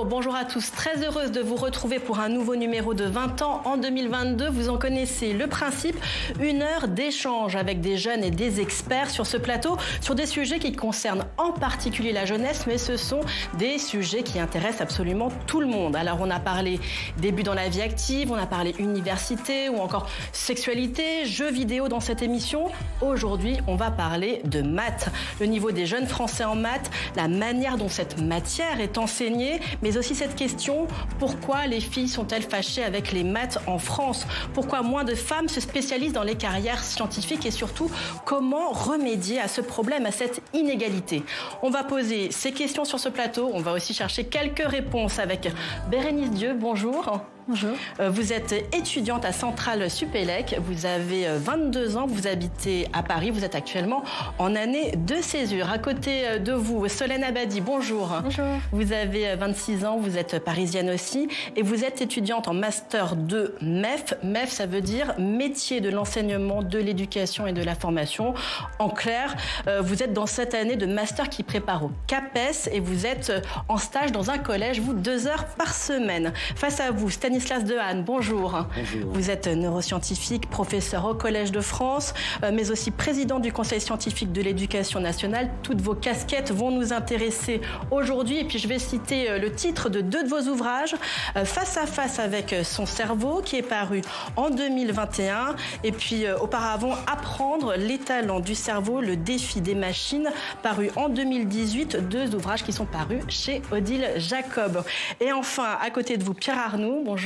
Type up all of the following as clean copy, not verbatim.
Bonjour à tous. Très heureuse de vous retrouver pour un nouveau numéro de 20 ans en 2022. Vous en connaissez le principe, une heure d'échange avec des jeunes et des experts sur ce plateau, sur des sujets qui concernent en particulier la jeunesse, mais ce sont des sujets qui intéressent absolument tout le monde. Alors on a parlé début dans la vie active, on a parlé université ou encore sexualité, jeux vidéo dans cette émission. Aujourd'hui, on va parler de maths. Le niveau des jeunes Français en maths, la manière dont cette matière est enseignée, mais aussi cette question, pourquoi les filles sont-elles fâchées avec les maths en France? Pourquoi moins de femmes se spécialisent dans les carrières scientifiques et surtout, comment remédier à ce problème, à cette inégalité? On va poser ces questions sur ce plateau, on va aussi chercher quelques réponses avec Bérénice Dieu, bonjour. Bonjour. Vous êtes étudiante à Centrale Supélec, vous avez 22 ans, vous habitez à Paris, vous êtes actuellement en année de césure. À côté de vous, Solène Abadi, bonjour. Bonjour. Vous avez 26 ans, vous êtes parisienne aussi et vous êtes étudiante en master 2 MEF. MEF, ça veut dire métier de l'enseignement, de l'éducation et de la formation. En clair, vous êtes dans cette année de master qui prépare au CAPES et vous êtes en stage dans un collège, vous, 2 heures par semaine. Face à vous, Stanislas Dehaene, bonjour. Bonjour. Vous êtes neuroscientifique, professeur au Collège de France, mais aussi président du Conseil scientifique de l'éducation nationale. Toutes vos casquettes vont nous intéresser aujourd'hui. Et puis je vais citer le titre de 2 de vos ouvrages, Face à face avec son cerveau, qui est paru en 2021. Et puis auparavant, Apprendre les talents du cerveau, le défi des machines, paru en 2018. 2 ouvrages qui sont parus chez Odile Jacob. Et enfin, à côté de vous, Pierre Arnoux, bonjour.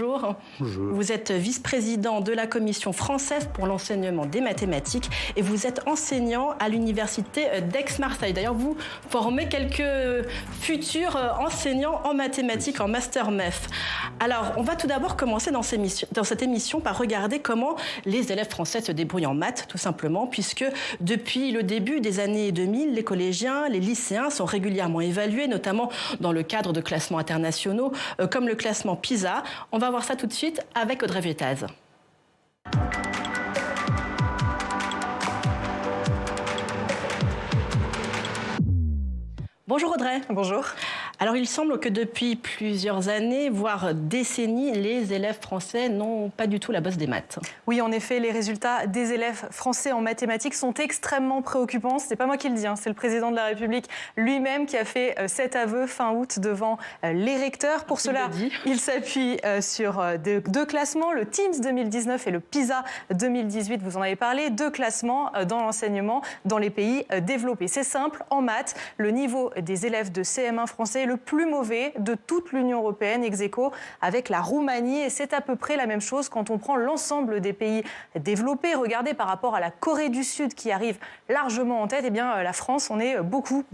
Bonjour. Vous êtes vice-président de la Commission française pour l'enseignement des mathématiques et vous êtes enseignant à l'université d'Aix-Marseille. D'ailleurs, vous formez quelques futurs enseignants en mathématiques en master MEF. Alors, on va tout d'abord commencer dans cette émission par regarder comment les élèves français se débrouillent en maths, tout simplement, puisque depuis le début des années 2000, les collégiens, les lycéens sont régulièrement évalués, notamment dans le cadre de classements internationaux, comme le classement PISA. On va voir ça tout de suite avec Audrey Vietaz. Bonjour Audrey. Bonjour. Alors il semble que depuis plusieurs années, voire décennies, les élèves français n'ont pas du tout la bosse des maths. Oui, en effet, les résultats des élèves français en mathématiques sont extrêmement préoccupants. Ce n'est pas moi qui le dis, c'est le président de la République lui-même qui a fait cet aveu fin août devant les recteurs. Pour cela, il s'appuie sur 2 classements, le TIMSS 2019 et le PISA 2018. Vous en avez parlé, 2 classements dans l'enseignement dans les pays développés. C'est simple, en maths, le niveau des élèves de CM1 français est le plus mauvais de toute l'Union européenne, ex aequo avec la Roumanie. Et c'est à peu près la même chose quand on prend l'ensemble des pays développés. Regardez par rapport à la Corée du Sud qui arrive largement en tête, eh bien la France, on est beaucoup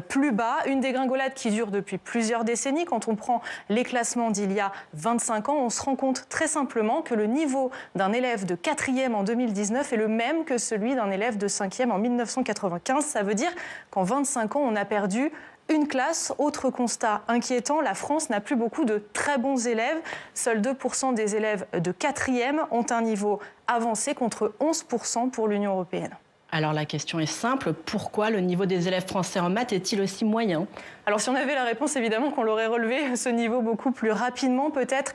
plus bas. Une dégringolade qui dure depuis plusieurs décennies. Quand on prend les classements d'il y a 25 ans, on se rend compte très simplement que le niveau d'un élève de 4e en 2019 est le même que celui d'un élève de 5e en 1995. Ça veut dire qu'en 25 ans, on a perdu une classe. Autre constat inquiétant, la France n'a plus beaucoup de très bons élèves. Seuls 2% des élèves de 4e ont un niveau avancé contre 11% pour l'Union européenne. Alors la question est simple, pourquoi le niveau des élèves français en maths est-il aussi moyen ? Alors si on avait la réponse, évidemment qu'on l'aurait relevé ce niveau beaucoup plus rapidement. Peut-être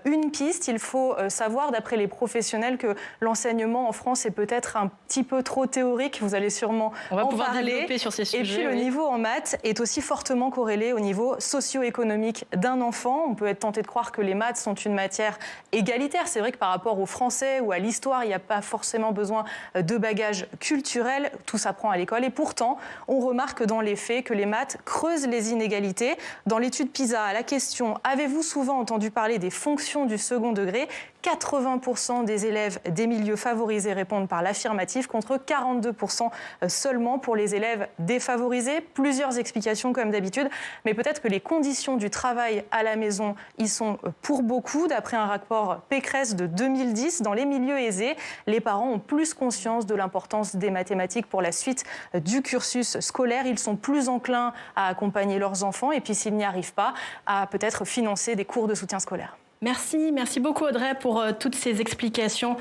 une piste, il faut savoir d'après les professionnels que l'enseignement en France est peut-être un petit peu trop théorique. Vous allez sûrement en parler. Développer sur ces sujets. Et puis le niveau en maths est aussi fortement corrélé au niveau socio-économique d'un enfant. On peut être tenté de croire que les maths sont une matière égalitaire. C'est vrai que par rapport au français ou à l'histoire, il n'y a pas forcément besoin de bagages culturels. Tout s'apprend à l'école. Et pourtant, on remarque dans les faits que les maths creusent les inégalités. Dans l'étude PISA, à la question « Avez-vous souvent entendu parler des fonctions du second degré ?» 80% des élèves des milieux favorisés répondent par l'affirmative contre 42% seulement pour les élèves défavorisés. Plusieurs explications comme d'habitude, mais peut-être que les conditions du travail à la maison y sont pour beaucoup. D'après un rapport Pécresse de 2010, dans les milieux aisés, les parents ont plus conscience de l'importance des mathématiques pour la suite du cursus scolaire. Ils sont plus enclins à accompagner leurs enfants et puis s'ils n'y arrivent pas, à peut-être financer des cours de soutien scolaire. Merci beaucoup Audrey pour toutes ces explications.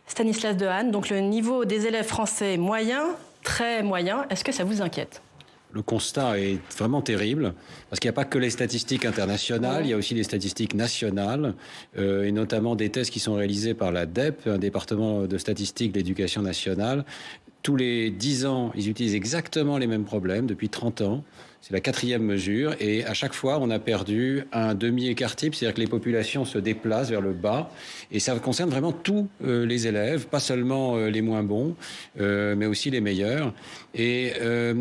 Stanislas Dehaene, donc le niveau des élèves français est moyen, très moyen. Est-ce que ça vous inquiète ? Le constat est vraiment terrible, parce qu'il n'y a pas que les statistiques internationales, il y a aussi les statistiques nationales, et notamment des tests qui sont réalisés par la DEP, un département de statistique de l'éducation nationale. Tous les 10 ans, ils utilisent exactement les mêmes problèmes depuis 30 ans. C'est la 4e mesure et à chaque fois, on a perdu un demi-écart type, c'est-à-dire que les populations se déplacent vers le bas et ça concerne vraiment tous les élèves, pas seulement les moins bons, mais aussi les meilleurs. Et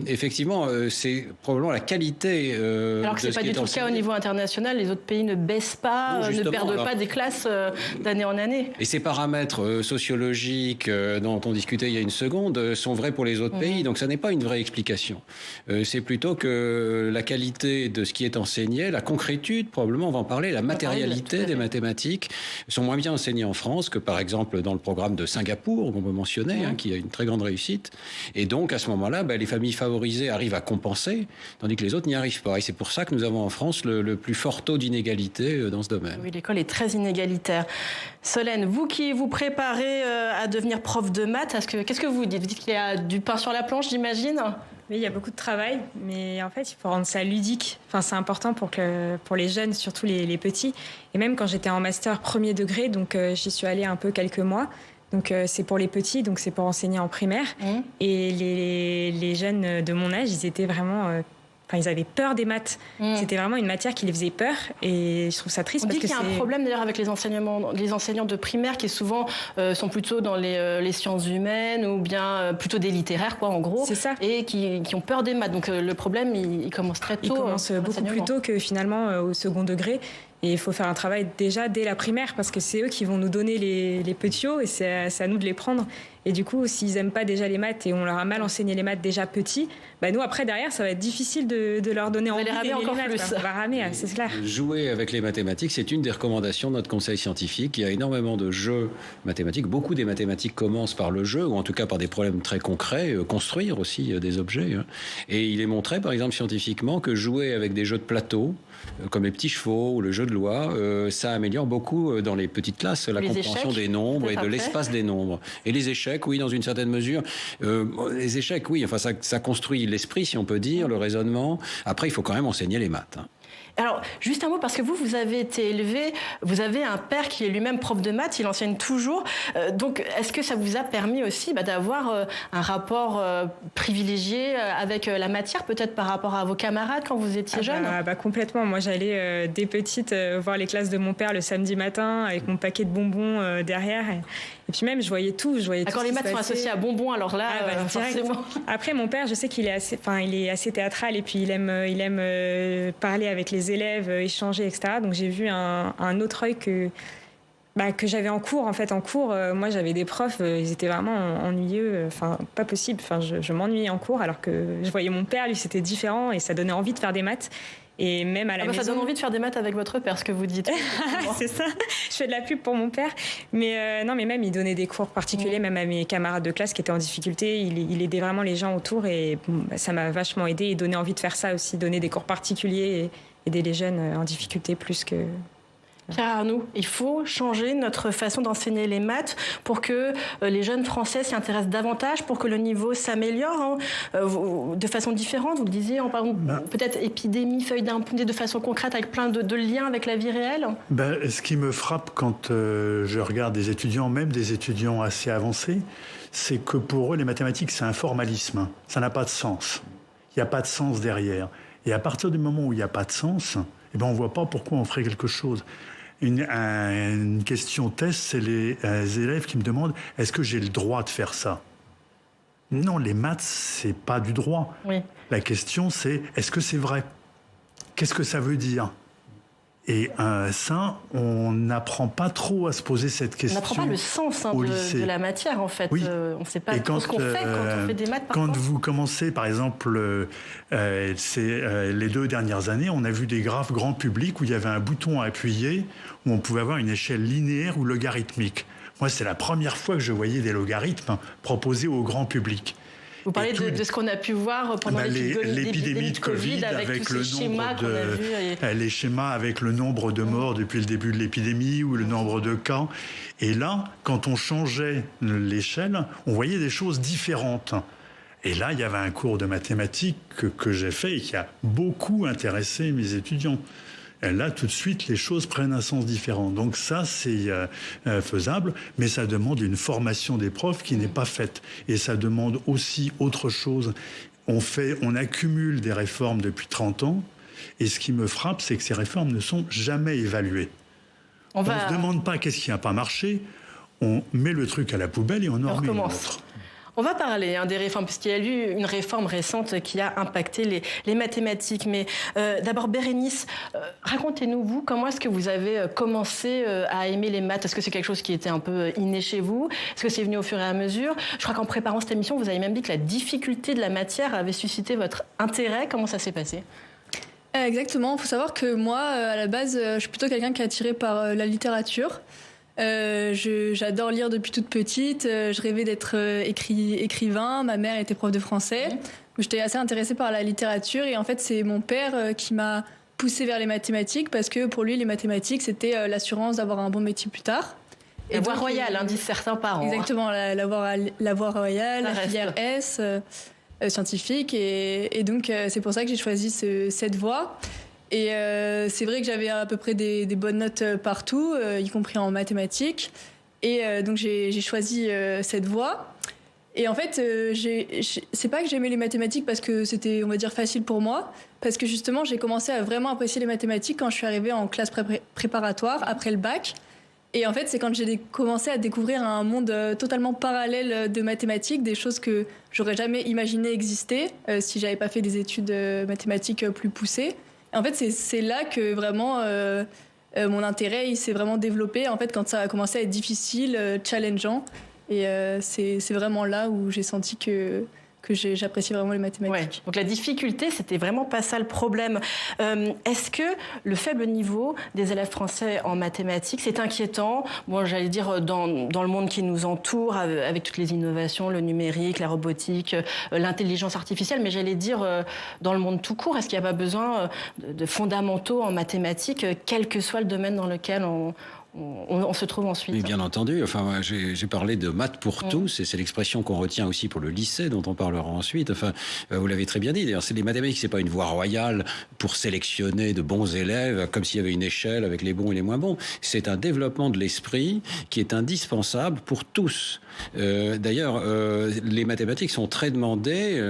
effectivement, c'est probablement la qualité alors que ce n'est pas du tout le cas au niveau international, les autres pays ne baissent pas, ne perdent pas des classes d'année en année. Et ces paramètres sociologiques dont on discutait il y a une seconde sont vrais pour les autres pays, donc ça n'est pas une vraie explication. C'est plutôt que la qualité de ce qui est enseigné, la concrétude, probablement on va en parler, la matérialité des mathématiques sont moins bien enseignées en France que par exemple dans le programme de Singapour qu'on peut mentionner, qui a une très grande réussite. Et donc à ce moment-là, les familles favorisées arrivent à compenser, tandis que les autres n'y arrivent pas. Et c'est pour ça que nous avons en France le plus fort taux d'inégalité dans ce domaine. Oui, l'école est très inégalitaire. Solène, vous qui vous préparez à devenir prof de maths, qu'est-ce que vous dites ? Vous dites qu'il y a du pain sur la planche, j'imagine ? Oui, il y a beaucoup de travail, mais en fait, il faut rendre ça ludique. Enfin, c'est important pour les jeunes, surtout les petits. Et même quand j'étais en master premier degré, donc j'y suis allée un peu quelques mois. Donc c'est pour les petits, donc c'est pour enseigner en primaire. Et les jeunes de mon âge, ils étaient vraiment... ils avaient peur des maths. C'était vraiment une matière qui les faisait peur. Et je trouve ça triste. On dit qu'il y a un problème d'ailleurs avec les enseignants de primaire qui souvent sont plutôt dans les sciences humaines ou bien plutôt des littéraires, quoi, en gros. C'est ça. Et qui ont peur des maths. Donc le problème, il commence très tôt. Il commence beaucoup plus tôt que finalement au second degré. Et il faut faire un travail déjà dès la primaire parce que c'est eux qui vont nous donner les petits et c'est à nous de les prendre. Et du coup, s'ils n'aiment pas déjà les maths et on leur a mal enseigné les maths déjà petits, nous après derrière, ça va être difficile de leur donner envie d'aimer les maths. On va ramer, c'est clair. Jouer avec les mathématiques, c'est une des recommandations de notre conseil scientifique. Il y a énormément de jeux mathématiques. Beaucoup des mathématiques commencent par le jeu ou en tout cas par des problèmes très concrets, construire aussi des objets. Et il est montré, par exemple, scientifiquement que jouer avec des jeux de plateau, comme les petits chevaux ou le jeu de loi, ça améliore beaucoup dans les petites classes la compréhension des nombres et de l'espace des nombres. Et les échecs, oui, dans une certaine mesure. Les échecs, oui, enfin ça construit l'esprit, si on peut dire, le raisonnement. Après, il faut quand même enseigner les maths. Alors, juste un mot, parce que vous avez été élevé, vous avez un père qui est lui-même prof de maths, il enseigne toujours. Donc, est-ce que ça vous a permis aussi d'avoir un rapport privilégié avec la matière, peut-être par rapport à vos camarades quand vous étiez jeune ? Complètement. Moi, j'allais dès petite voir les classes de mon père le samedi matin avec mon paquet de bonbons derrière. Et puis même, je voyais tout. Quand les maths sont associés à bonbons, alors là, forcément. Après, mon père, je sais qu'il est assez théâtral et puis il aime parler avec les élèves, échanger, etc. Donc j'ai vu un autre œil que j'avais en cours. En fait, en cours, moi, j'avais des profs, ils étaient vraiment ennuyeux. Pas possible. Je m'ennuyais en cours, alors que je voyais mon père, lui, c'était différent et ça donnait envie de faire des maths. Et même à la maison... Ça donne envie de faire des maths avec votre père, ce que vous dites. C'est ça. Je fais de la pub pour mon père. Mais non, mais même, il donnait des cours particuliers, même à mes camarades de classe qui étaient en difficulté. Il aidait vraiment les gens autour et ça m'a vachement aidé. Il donnait envie de faire ça aussi, donner des cours particuliers et aider les jeunes en difficulté plus que... Pierre Arnoux, il faut changer notre façon d'enseigner les maths pour que les jeunes Français s'y intéressent davantage, pour que le niveau s'améliore de façon différente. Vous le disiez, en parlant peut-être épidémie, feuille d'impunité de façon concrète avec plein de liens avec la vie réelle. Ce qui me frappe quand je regarde des étudiants, même des étudiants assez avancés, c'est que pour eux, les mathématiques, c'est un formalisme. Ça n'a pas de sens. Il n'y a pas de sens derrière. Et à partir du moment où il n'y a pas de sens, on ne voit pas pourquoi on ferait quelque chose. Une question test, c'est les élèves qui me demandent « Est-ce que j'ai le droit de faire ça ?» Non, les maths, c'est pas du droit. Oui. La question, c'est « Est-ce que c'est vrai ?» Qu'est-ce que ça veut dire ? Et ça, on n'apprend pas trop à se poser cette question. On n'apprend pas le sens de la matière, en fait. Oui. On ne sait pas ce qu'on fait quand on fait des maths. Quand vous commencez, par exemple, les 2 dernières années, on a vu des graphes grand public où il y avait un bouton à appuyer, où on pouvait avoir une échelle linéaire ou logarithmique. Moi, c'est la première fois que je voyais des logarithmes proposés au grand public. Vous parlez de ce qu'on a pu voir pendant l'épidémie de Covid avec tous ces schémas qu'on a vus. Les schémas avec le nombre de morts depuis le début de l'épidémie ou le nombre de cas. Et là, quand on changeait l'échelle, on voyait des choses différentes. Et là, il y avait un cours de mathématiques que j'ai fait et qui a beaucoup intéressé mes étudiants. Et là, tout de suite, les choses prennent un sens différent. Donc ça, c'est faisable, mais ça demande une formation des profs qui n'est pas faite. Et ça demande aussi autre chose. On accumule des réformes depuis 30 ans, et ce qui me frappe, c'est que ces réformes ne sont jamais évaluées. On ne se demande pas qu'est-ce qui n'a pas marché, on met le truc à la poubelle et on en remet une autre. On va parler des réformes, puisqu'il y a eu une réforme récente qui a impacté les mathématiques. Mais d'abord, Bérénice, racontez-nous, vous, comment est-ce que vous avez commencé à aimer les maths? Est-ce que c'est quelque chose qui était un peu inné chez vous? Est-ce que c'est venu au fur et à mesure? Je crois qu'en préparant cette émission, vous avez même dit que la difficulté de la matière avait suscité votre intérêt. Comment ça s'est passé? Exactement. Il faut savoir que moi, à la base, je suis plutôt quelqu'un qui est attiré par la littérature. J'adore lire depuis toute petite. Je rêvais d'être écrivain. Ma mère était prof de français. J'étais assez intéressée par la littérature. Et en fait, c'est mon père qui m'a poussée vers les mathématiques parce que pour lui, les mathématiques, c'était l'assurance d'avoir un bon métier plus tard. La voie royale, disent certains parents. Exactement, la voie royale, la filière S, scientifique. Et donc, c'est pour ça que j'ai choisi cette voie. Et c'est vrai que j'avais à peu près des bonnes notes partout, y compris en mathématiques. Et donc j'ai choisi cette voie. Et en fait, c'est pas que j'aimais les mathématiques parce que c'était, on va dire, facile pour moi. Parce que justement, j'ai commencé à vraiment apprécier les mathématiques quand je suis arrivée en classe préparatoire, après le bac. Et en fait, c'est quand j'ai commencé à découvrir un monde totalement parallèle de mathématiques, des choses que j'aurais jamais imaginé exister si j'avais pas fait des études mathématiques plus poussées. En fait, c'est là que vraiment mon intérêt il s'est vraiment développé. En fait, quand ça a commencé à être difficile, challengeant, et c'est vraiment là où j'ai senti que j'apprécie vraiment les mathématiques. Ouais. Donc la difficulté, c'était vraiment pas ça le problème. Est-ce que le faible niveau des élèves français en mathématiques, c'est inquiétant? Bon, j'allais dire dans le monde qui nous entoure, avec toutes les innovations, le numérique, la robotique, l'intelligence artificielle, mais j'allais dire dans le monde tout court, est-ce qu'il n'y a pas besoin de fondamentaux en mathématiques, quel que soit le domaine dans lequel on se trouve ensuite? Mais bien entendu. Enfin, j'ai parlé de maths pour tous, et c'est l'expression qu'on retient aussi pour le lycée, dont on parlera ensuite. Enfin, vous l'avez très bien dit. D'ailleurs, les mathématiques, c'est pas une voie royale pour sélectionner de bons élèves, comme s'il y avait une échelle avec les bons et les moins bons. C'est un développement de l'esprit qui est indispensable pour tous. D'ailleurs, les mathématiques sont très demandées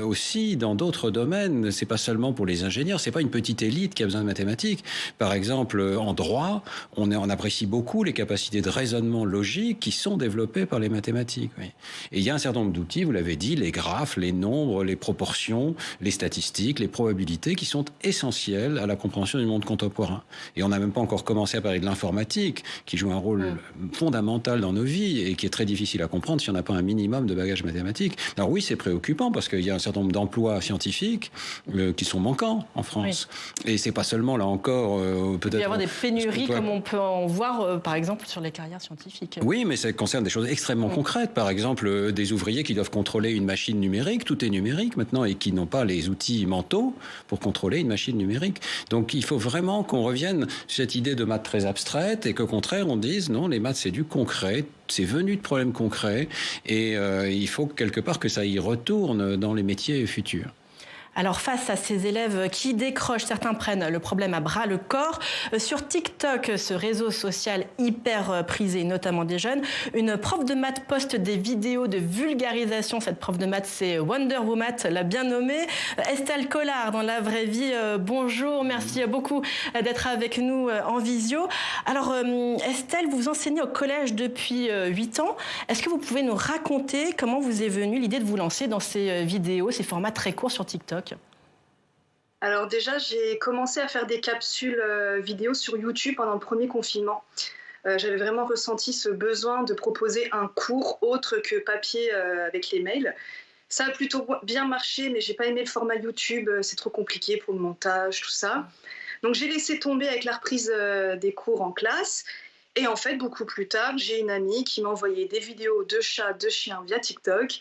aussi dans d'autres domaines. C'est pas seulement pour les ingénieurs. C'est pas une petite élite qui a besoin de mathématiques. Par exemple, en droit, on apprécie beaucoup les capacités de raisonnement logique qui sont développées par les mathématiques. Oui. Et il y a un certain nombre d'outils, vous l'avez dit, les graphes, les nombres, les proportions, les statistiques, les probabilités, qui sont essentiels à la compréhension du monde contemporain. Et on n'a même pas encore commencé à parler de l'informatique, qui joue un rôle fondamental dans nos vies et qui est très difficile à comprendre si on n'a pas un minimum de bagage mathématique. Alors oui, c'est préoccupant parce qu'il y a un certain nombre d'emplois scientifiques qui sont manquants en France. Oui. Et c'est pas seulement, là encore, peut-être... Il peut y avoir des pénuries comme on peut en voir par exemple sur les carrières scientifiques. Oui, mais ça concerne des choses extrêmement concrètes. Par exemple, des ouvriers qui doivent contrôler une machine numérique. Tout est numérique maintenant et qui n'ont pas les outils mentaux pour contrôler une machine numérique. Donc il faut vraiment qu'on revienne sur cette idée de maths très abstraite et qu'au contraire on dise non, les maths c'est du concret, c'est venu de problèmes concrets et il faut quelque part que ça y retourne dans les métiers futurs. Alors face à ces élèves qui décrochent, certains prennent le problème à bras le corps. Sur TikTok, ce réseau social hyper prisé, notamment des jeunes, une prof de maths poste des vidéos de vulgarisation. Cette prof de maths, c'est Wonder Woman, la bien nommée. Estelle Collard, dans la vraie vie, bonjour, merci beaucoup d'être avec nous en visio. Alors Estelle, vous enseignez au collège depuis 8 ans. Est-ce que vous pouvez nous raconter comment vous est venue l'idée de vous lancer dans ces vidéos, ces formats très courts sur TikTok ? Alors déjà, j'ai commencé à faire des capsules vidéo sur YouTube pendant le premier confinement. J'avais vraiment ressenti ce besoin de proposer un cours autre que papier avec les mails. Ça a plutôt bien marché, mais j'ai pas aimé le format YouTube. C'est trop compliqué pour le montage, tout ça. Donc j'ai laissé tomber avec la reprise des cours en classe. Et en fait, beaucoup plus tard, j'ai une amie qui m'a envoyé des vidéos de chats, de chiens via TikTok.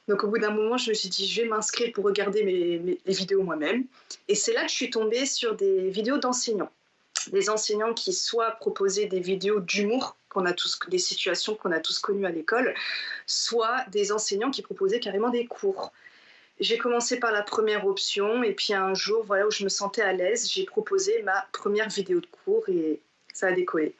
Donc au bout d'un moment, je me suis dit, je vais m'inscrire pour regarder les vidéos moi-même. Et c'est là que je suis tombée sur des vidéos d'enseignants. Des enseignants qui soit proposaient des vidéos d'humour, des situations qu'on a tous connues à l'école, soit des enseignants qui proposaient carrément des cours. J'ai commencé par la première option et puis un jour, voilà, où je me sentais à l'aise, j'ai proposé ma première vidéo de cours et ça a décollé.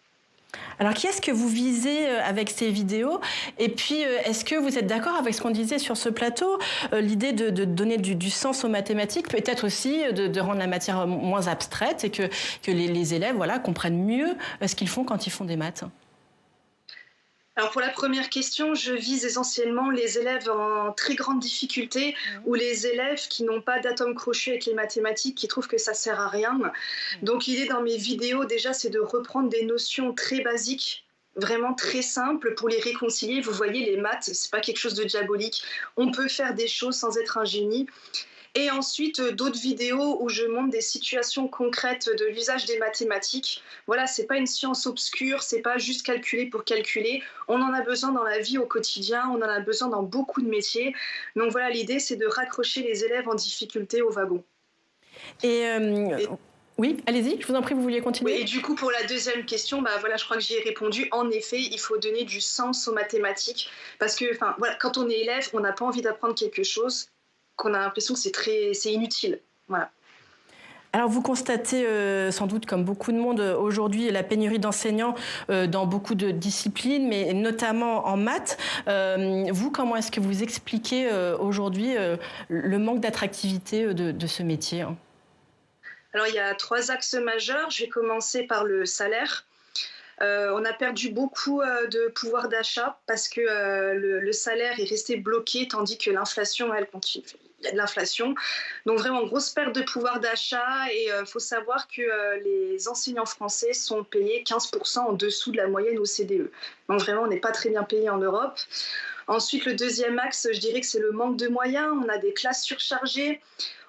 Alors, qui est-ce que vous visez avec ces vidéos? Et puis, est-ce que vous êtes d'accord avec ce qu'on disait sur ce plateau? L'idée de donner du sens aux mathématiques, peut-être aussi de rendre la matière moins abstraite et que les élèves comprennent mieux ce qu'ils font quand ils font des maths. Alors pour la première question, je vise essentiellement les élèves en très grande difficulté ou les élèves qui n'ont pas d'atome crochu avec les mathématiques, qui trouvent que ça sert à rien. Donc l'idée dans mes vidéos déjà, c'est de reprendre des notions très basiques, vraiment très simples pour les réconcilier. Vous voyez, les maths, c'est pas quelque chose de diabolique. On peut faire des choses sans être un génie. Et ensuite, d'autres vidéos où je montre des situations concrètes de l'usage des mathématiques. Voilà, c'est pas une science obscure, c'est pas juste calculer pour calculer. On en a besoin dans la vie au quotidien, on en a besoin dans beaucoup de métiers. Donc voilà, l'idée, c'est de raccrocher les élèves en difficulté au wagon. Oui, allez-y, je vous en prie, vous vouliez continuer? Oui, et du coup, pour la deuxième question, je crois que j'y ai répondu. En effet, il faut donner du sens aux mathématiques. Parce que quand on est élève, on n'a pas envie d'apprendre quelque chose qu'on a l'impression que c'est inutile. Voilà. Alors vous constatez sans doute comme beaucoup de monde aujourd'hui la pénurie d'enseignants dans beaucoup de disciplines, mais notamment en maths. Vous, comment est-ce que vous expliquez aujourd'hui le manque d'attractivité de ce métier? Alors il y a 3 axes majeurs. Je vais commencer par le salaire. On a perdu beaucoup de pouvoir d'achat parce que le salaire est resté bloqué tandis que l'inflation, elle continue. Il y a de l'inflation. Donc vraiment, grosse perte de pouvoir d'achat et il faut savoir que les enseignants français sont payés 15% en dessous de la moyenne OCDE. Donc vraiment, on n'est pas très bien payés en Europe. Ensuite, le deuxième axe, je dirais que c'est le manque de moyens. On a des classes surchargées.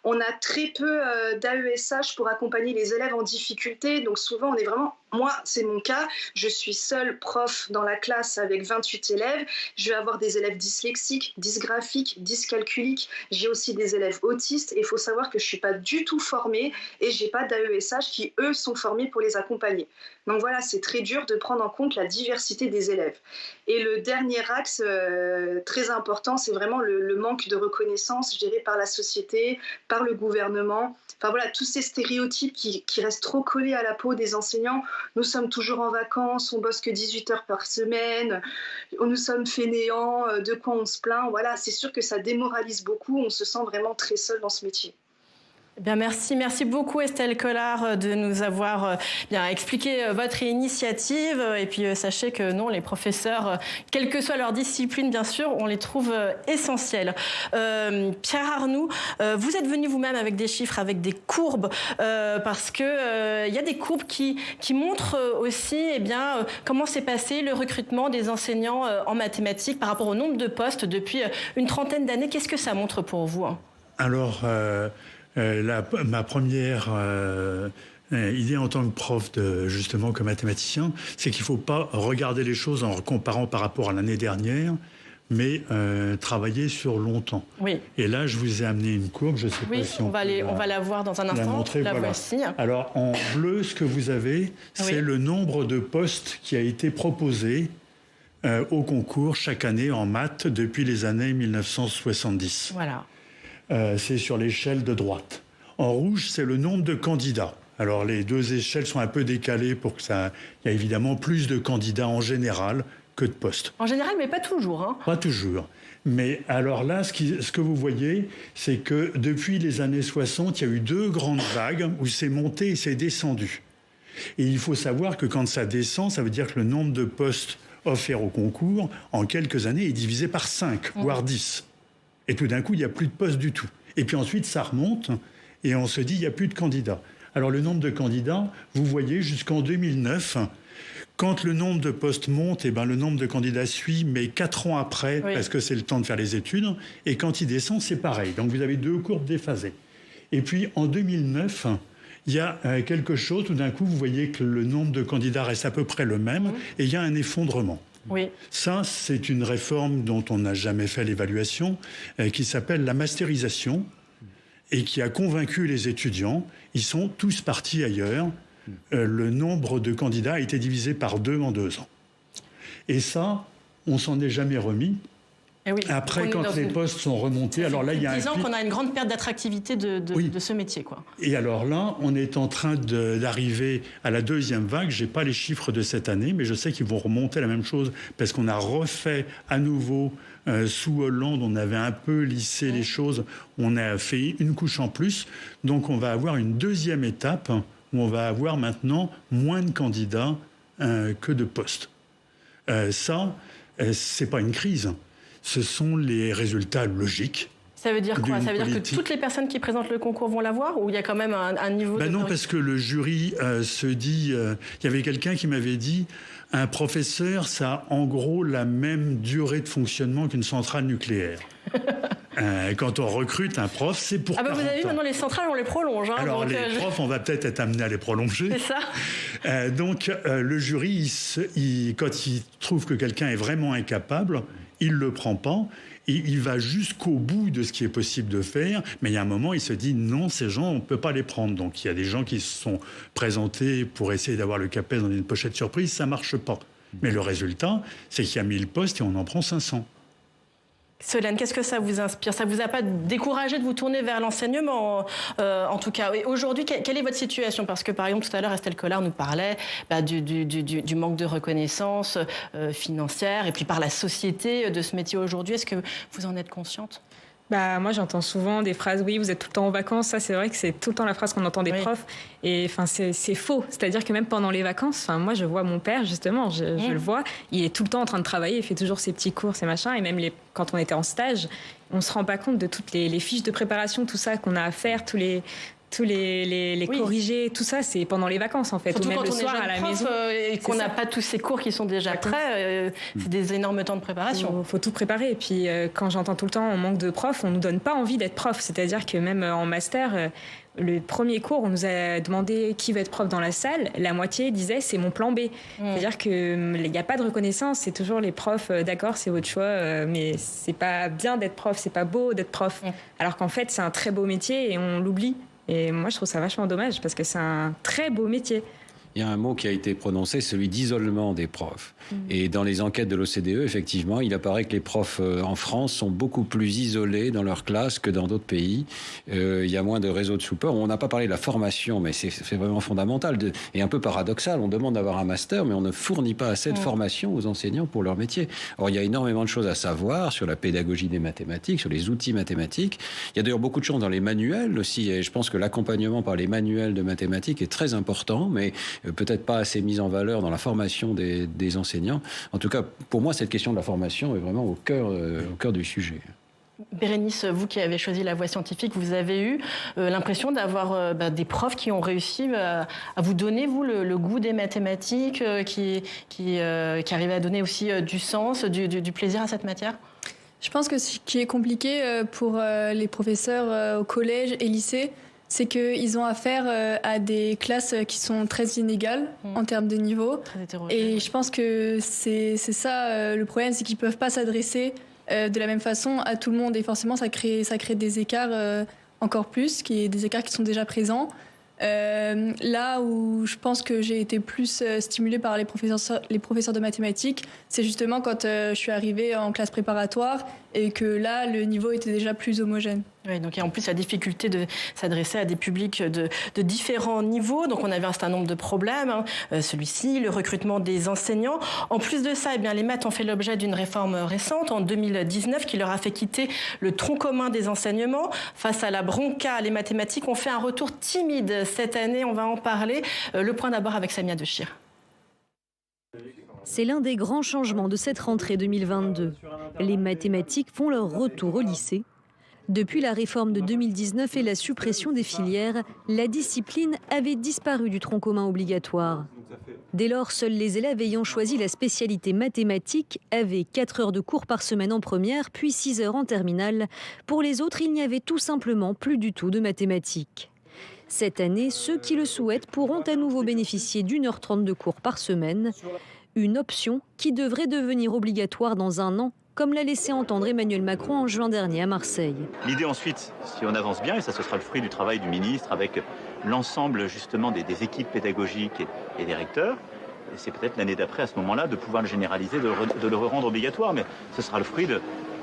On a très peu d'AESH pour accompagner les élèves en difficulté. Donc souvent, on est vraiment... Moi, c'est mon cas. Je suis seule prof dans la classe avec 28 élèves. Je vais avoir des élèves dyslexiques, dysgraphiques, dyscalculiques. J'ai aussi des élèves autistes. Et il faut savoir que je ne suis pas du tout formée et je n'ai pas d'AESH qui, eux, sont formés pour les accompagner. Donc voilà, c'est très dur de prendre en compte la diversité des élèves. Et le dernier axe très important, c'est vraiment le manque de reconnaissance, je dirais, par la société, par le gouvernement. Enfin voilà, tous ces stéréotypes qui restent trop collés à la peau des enseignants. Nous sommes toujours en vacances, on bosse que 18 heures par semaine, nous sommes fainéants, de quoi on se plaint. Voilà, c'est sûr que ça démoralise beaucoup, on se sent vraiment très seul dans ce métier. Bien, merci beaucoup Estelle Collard de nous avoir expliqué votre initiative. Et puis sachez que non, les professeurs, quelle que soit leur discipline, bien sûr, on les trouve essentiels. Pierre Arnoux, vous êtes venu vous-même avec des chiffres, avec des courbes, parce que il y a des courbes qui montrent aussi comment s'est passé le recrutement des enseignants en mathématiques par rapport au nombre de postes depuis une trentaine d'années. Qu'est-ce que ça montre pour vous? Alors, ma première idée en tant que prof, justement comme mathématicien, c'est qu'il ne faut pas regarder les choses en comparant par rapport à l'année dernière, mais travailler sur longtemps. Oui. Et là, je vous ai amené une courbe, je ne sais pas si on va la voir dans un instant. La voici. Alors, en bleu, ce que vous avez, c'est le nombre de postes qui a été proposé au concours chaque année en maths depuis les années 1970. Voilà. C'est sur l'échelle de droite. En rouge, c'est le nombre de candidats. Alors, les deux échelles sont un peu décalées pour que ça... Il y a évidemment plus de candidats en général que de postes. En général, mais pas toujours. Hein. Pas toujours. Mais alors là, ce que vous voyez, c'est que depuis les années 60, il y a eu 2 grandes vagues où c'est monté et c'est descendu. Et il faut savoir que quand ça descend, ça veut dire que le nombre de postes offerts au concours, en quelques années, est divisé par 5, voire 10. Et tout d'un coup, il n'y a plus de postes du tout. Et puis ensuite, ça remonte et on se dit, il n'y a plus de candidats. Alors le nombre de candidats, vous voyez, jusqu'en 2009, quand le nombre de postes monte, le nombre de candidats suit, mais 4 ans après, parce que c'est le temps de faire les études. Et quand il descend, c'est pareil. Donc vous avez 2 courbes déphasées. Et puis en 2009, il y a quelque chose, tout d'un coup, vous voyez que le nombre de candidats reste à peu près le même, et il y a un effondrement. Oui. Ça, c'est une réforme dont on n'a jamais fait l'évaluation, qui s'appelle la masterisation, et qui a convaincu les étudiants. Ils sont tous partis ailleurs. Le nombre de candidats a été divisé par 2 en 2 ans. Et ça, on s'en est jamais remis. Et oui, après, quand les postes sont remontés, alors là, il y a 10 ans qu'on a une grande perte d'attractivité de ce métier, quoi. Et alors là, on est en train d'arriver à la 2e vague. J'ai pas les chiffres de cette année, mais je sais qu'ils vont remonter la même chose parce qu'on a refait à nouveau sous Hollande, on avait un peu lissé les choses. On a fait une couche en plus, donc on va avoir une 2e étape où on va avoir maintenant moins de candidats que de postes. Ça, c'est pas une crise. Ce sont les résultats logiques. Ça veut dire quoi? Ça veut dire que toutes les personnes qui présentent le concours vont l'avoir, ou il y a quand même un niveau non, parce que le jury se dit... Il y avait quelqu'un qui m'avait dit un professeur, ça a en gros la même durée de fonctionnement qu'une centrale nucléaire. Quand on recrute un prof, c'est pour 40 ans. Vous avez vu, maintenant les centrales, on les prolonge. Alors donc, les profs, on va peut-être être amenés à les prolonger. C'est ça. Donc le jury, quand il trouve que quelqu'un est vraiment incapable, il ne le prend pas. Il va jusqu'au bout de ce qui est possible de faire, mais il y a un moment, il se dit non, ces gens, on ne peut pas les prendre. Donc il y a des gens qui se sont présentés pour essayer d'avoir le CAPES dans une pochette surprise, ça ne marche pas. Mais le résultat, c'est qu'il y a 1000 postes et on en prend 500. Solène, qu'est-ce que ça vous inspire? Ça ne vous a pas découragé de vous tourner vers l'enseignement, en tout cas? Et aujourd'hui, quelle est votre situation? Parce que, par exemple, tout à l'heure, Estelle Collard nous parlait du manque de reconnaissance financière et puis par la société de ce métier aujourd'hui. Est-ce que vous en êtes consciente? Moi, j'entends souvent des phrases, oui, vous êtes tout le temps en vacances. Ça, c'est vrai que c'est tout le temps la phrase qu'on entend des profs. Et c'est faux. C'est-à-dire que même pendant les vacances, moi, je vois mon père, justement, je le vois, il est tout le temps en train de travailler, il fait toujours ses petits cours, ses machins. Et même quand on était en stage, on ne se rend pas compte de toutes les fiches de préparation, tout ça qu'on a à faire, tous les corriger, tout ça, c'est pendant les vacances, en fait. Surtout ou même quand le on soir est à la prof, maison. Et qu'on n'a pas tous ces cours qui sont déjà prêts, c'est des énormes temps de préparation. Il faut tout préparer. Et puis, quand j'entends tout le temps on manque de profs, on ne nous donne pas envie d'être prof. C'est-à-dire que même en master, le premier cours, on nous a demandé qui veut être prof dans la salle. La moitié disait c'est mon plan B. C'est-à-dire qu'il n'y a pas de reconnaissance. C'est toujours les profs, d'accord, c'est votre choix, mais c'est pas bien d'être prof, c'est pas beau d'être prof. Alors qu'en fait, c'est un très beau métier et on l'oublie. Et moi, je trouve ça vachement dommage parce que c'est un très beau métier. Il y a un mot qui a été prononcé, celui d'isolement des profs. Et dans les enquêtes de l'OCDE, effectivement, il apparaît que les profs en France sont beaucoup plus isolés dans leur classe que dans d'autres pays. Il y a moins de réseaux de support. On n'a pas parlé de la formation, mais c'est vraiment fondamental et un peu paradoxal. On demande d'avoir un master, mais on ne fournit pas assez de formation aux enseignants pour leur métier. Or, il y a énormément de choses à savoir sur la pédagogie des mathématiques, sur les outils mathématiques. Il y a d'ailleurs beaucoup de choses dans les manuels aussi, et je pense que l'accompagnement par les manuels de mathématiques est très important, mais peut-être pas assez mis en valeur dans la formation des enseignants. En tout cas, pour moi, cette question de la formation est vraiment au cœur du sujet. Bérénice, vous qui avez choisi la voie scientifique, vous avez eu l'impression d'avoir des profs qui ont réussi à vous donner, vous, le goût des mathématiques, qui arrivaient à donner aussi du sens, du plaisir à cette matière? Je pense que ce qui est compliqué pour les professeurs au collège et lycée, c'est qu'ils ont affaire à des classes qui sont très inégales en termes de niveau. Et je pense que c'est ça le problème, c'est qu'ils ne peuvent pas s'adresser de la même façon à tout le monde. Et forcément, ça crée des écarts encore plus, des écarts qui sont déjà présents. Là où je pense que j'ai été plus stimulée par les professeurs de mathématiques, c'est justement quand je suis arrivée en classe préparatoire et que là, le niveau était déjà plus homogène. Oui, donc et en plus la difficulté de s'adresser à des publics de différents niveaux. Donc on avait un certain nombre de problèmes, celui-ci, le recrutement des enseignants. En plus de ça, les maths ont fait l'objet d'une réforme récente en 2019 qui leur a fait quitter le tronc commun des enseignements. Face à la bronca, les mathématiques ont fait un retour timide cette année. On va en parler. Le point d'abord avec Samia Dechir. C'est l'un des grands changements de cette rentrée 2022. Les mathématiques font leur retour au lycée. Depuis la réforme de 2019 et la suppression des filières, la discipline avait disparu du tronc commun obligatoire. Dès lors, seuls les élèves ayant choisi la spécialité mathématique avaient 4 heures de cours par semaine en première, puis 6 heures en terminale. Pour les autres, il n'y avait tout simplement plus du tout de mathématiques. Cette année, ceux qui le souhaitent pourront à nouveau bénéficier d'1h30 de cours par semaine. Une option qui devrait devenir obligatoire dans un an, comme l'a laissé entendre Emmanuel Macron en juin dernier à Marseille. L'idée ensuite, si on avance bien, et ça ce sera le fruit du travail du ministre avec l'ensemble justement des équipes pédagogiques et des recteurs, c'est peut-être l'année d'après, à ce moment-là, de pouvoir le généraliser, de le rendre obligatoire. Mais ce sera le fruit,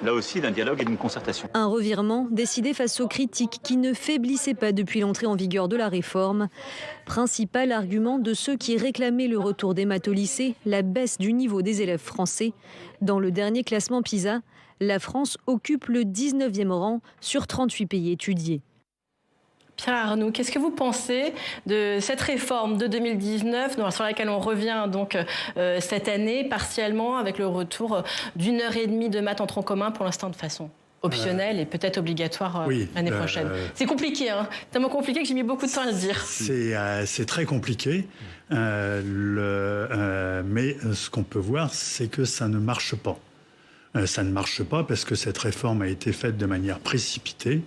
là aussi, d'un dialogue et d'une concertation. Un revirement décidé face aux critiques qui ne faiblissaient pas depuis l'entrée en vigueur de la réforme. Principal argument de ceux qui réclamaient le retour des maths au lycée, la baisse du niveau des élèves français. Dans le dernier classement PISA, la France occupe le 19e rang sur 38 pays étudiés. Pierre Arnoux, qu'est-ce que vous pensez de cette réforme de 2019 sur laquelle on revient donc cette année partiellement avec le retour d'1h30 de maths en tronc commun pour l'instant de façon optionnelle et peut-être obligatoire l'année prochaine. C'est compliqué, tellement compliqué que j'ai mis beaucoup de temps à le dire. C'est très compliqué, mais ce qu'on peut voir, c'est que ça ne marche pas. Ça ne marche pas parce que cette réforme a été faite de manière précipitée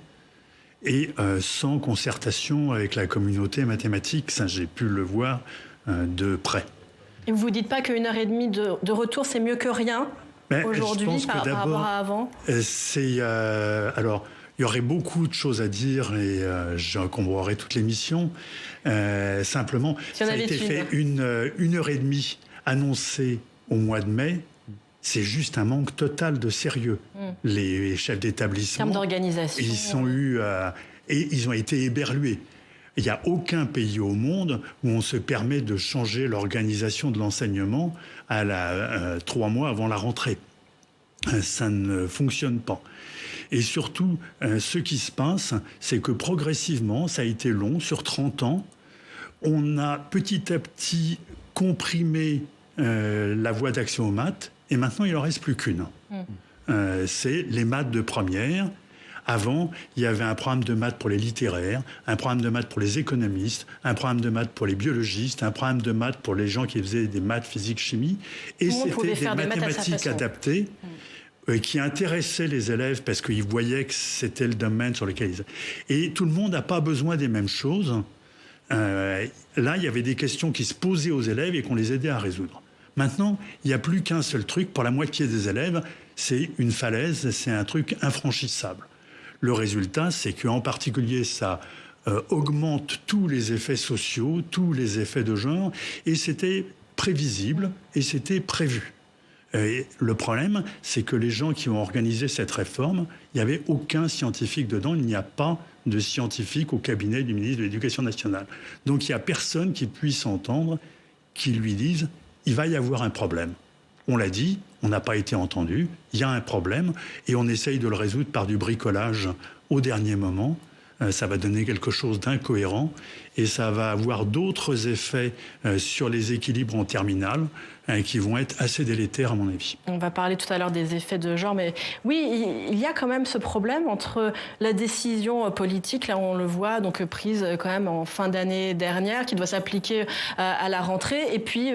et sans concertation avec la communauté mathématique. Ça, j'ai pu le voir de près. Et vous ne dites pas qu'1h30 de retour, c'est mieux que rien aujourd'hui par rapport à avant? Alors, il y aurait beaucoup de choses à dire et j'encombrerai toute l'émission. Simplement, ça a été fait 1h30 annoncée au mois de mai. C'est juste un manque total de sérieux. Les chefs d'établissement, en termes d'organisation, ils ont été éberlués. Il n'y a aucun pays au monde où on se permet de changer l'organisation de l'enseignement 3 mois avant la rentrée. Ça ne fonctionne pas. Et surtout, ce qui se passe, c'est que progressivement, ça a été long, sur 30 ans, on a petit à petit comprimé la voie d'accès aux maths. Et maintenant, il n'en reste plus qu'une. C'est les maths de première. Avant, il y avait un programme de maths pour les littéraires, un programme de maths pour les économistes, un programme de maths pour les biologistes, un programme de maths pour les gens qui faisaient des maths, physique, chimie. Et c'était des mathématiques adaptées qui intéressaient les élèves parce qu'ils voyaient que c'était le domaine sur lequel ils... Et tout le monde n'a pas besoin des mêmes choses. Là, il y avait des questions qui se posaient aux élèves et qu'on les aidait à résoudre. Maintenant, il n'y a plus qu'un seul truc pour la moitié des élèves, c'est une falaise, c'est un truc infranchissable. Le résultat, c'est qu'en particulier, ça augmente tous les effets sociaux, tous les effets de genre, et c'était prévisible et c'était prévu. Et le problème, c'est que les gens qui ont organisé cette réforme, il n'y avait aucun scientifique dedans, il n'y a pas de scientifique au cabinet du ministre de l'Éducation nationale. Donc il n'y a personne qui puisse entendre, qui lui dise... il va y avoir un problème. On l'a dit, on n'a pas été entendu, il y a un problème et on essaye de le résoudre par du bricolage au dernier moment. Ça va donner quelque chose d'incohérent et ça va avoir d'autres effets sur les équilibres en terminale qui vont être assez délétères à mon avis. On va parler tout à l'heure des effets de genre, mais oui, il y a quand même ce problème entre la décision politique, là on le voit, donc prise quand même en fin d'année dernière, qui doit s'appliquer à la rentrée, et puis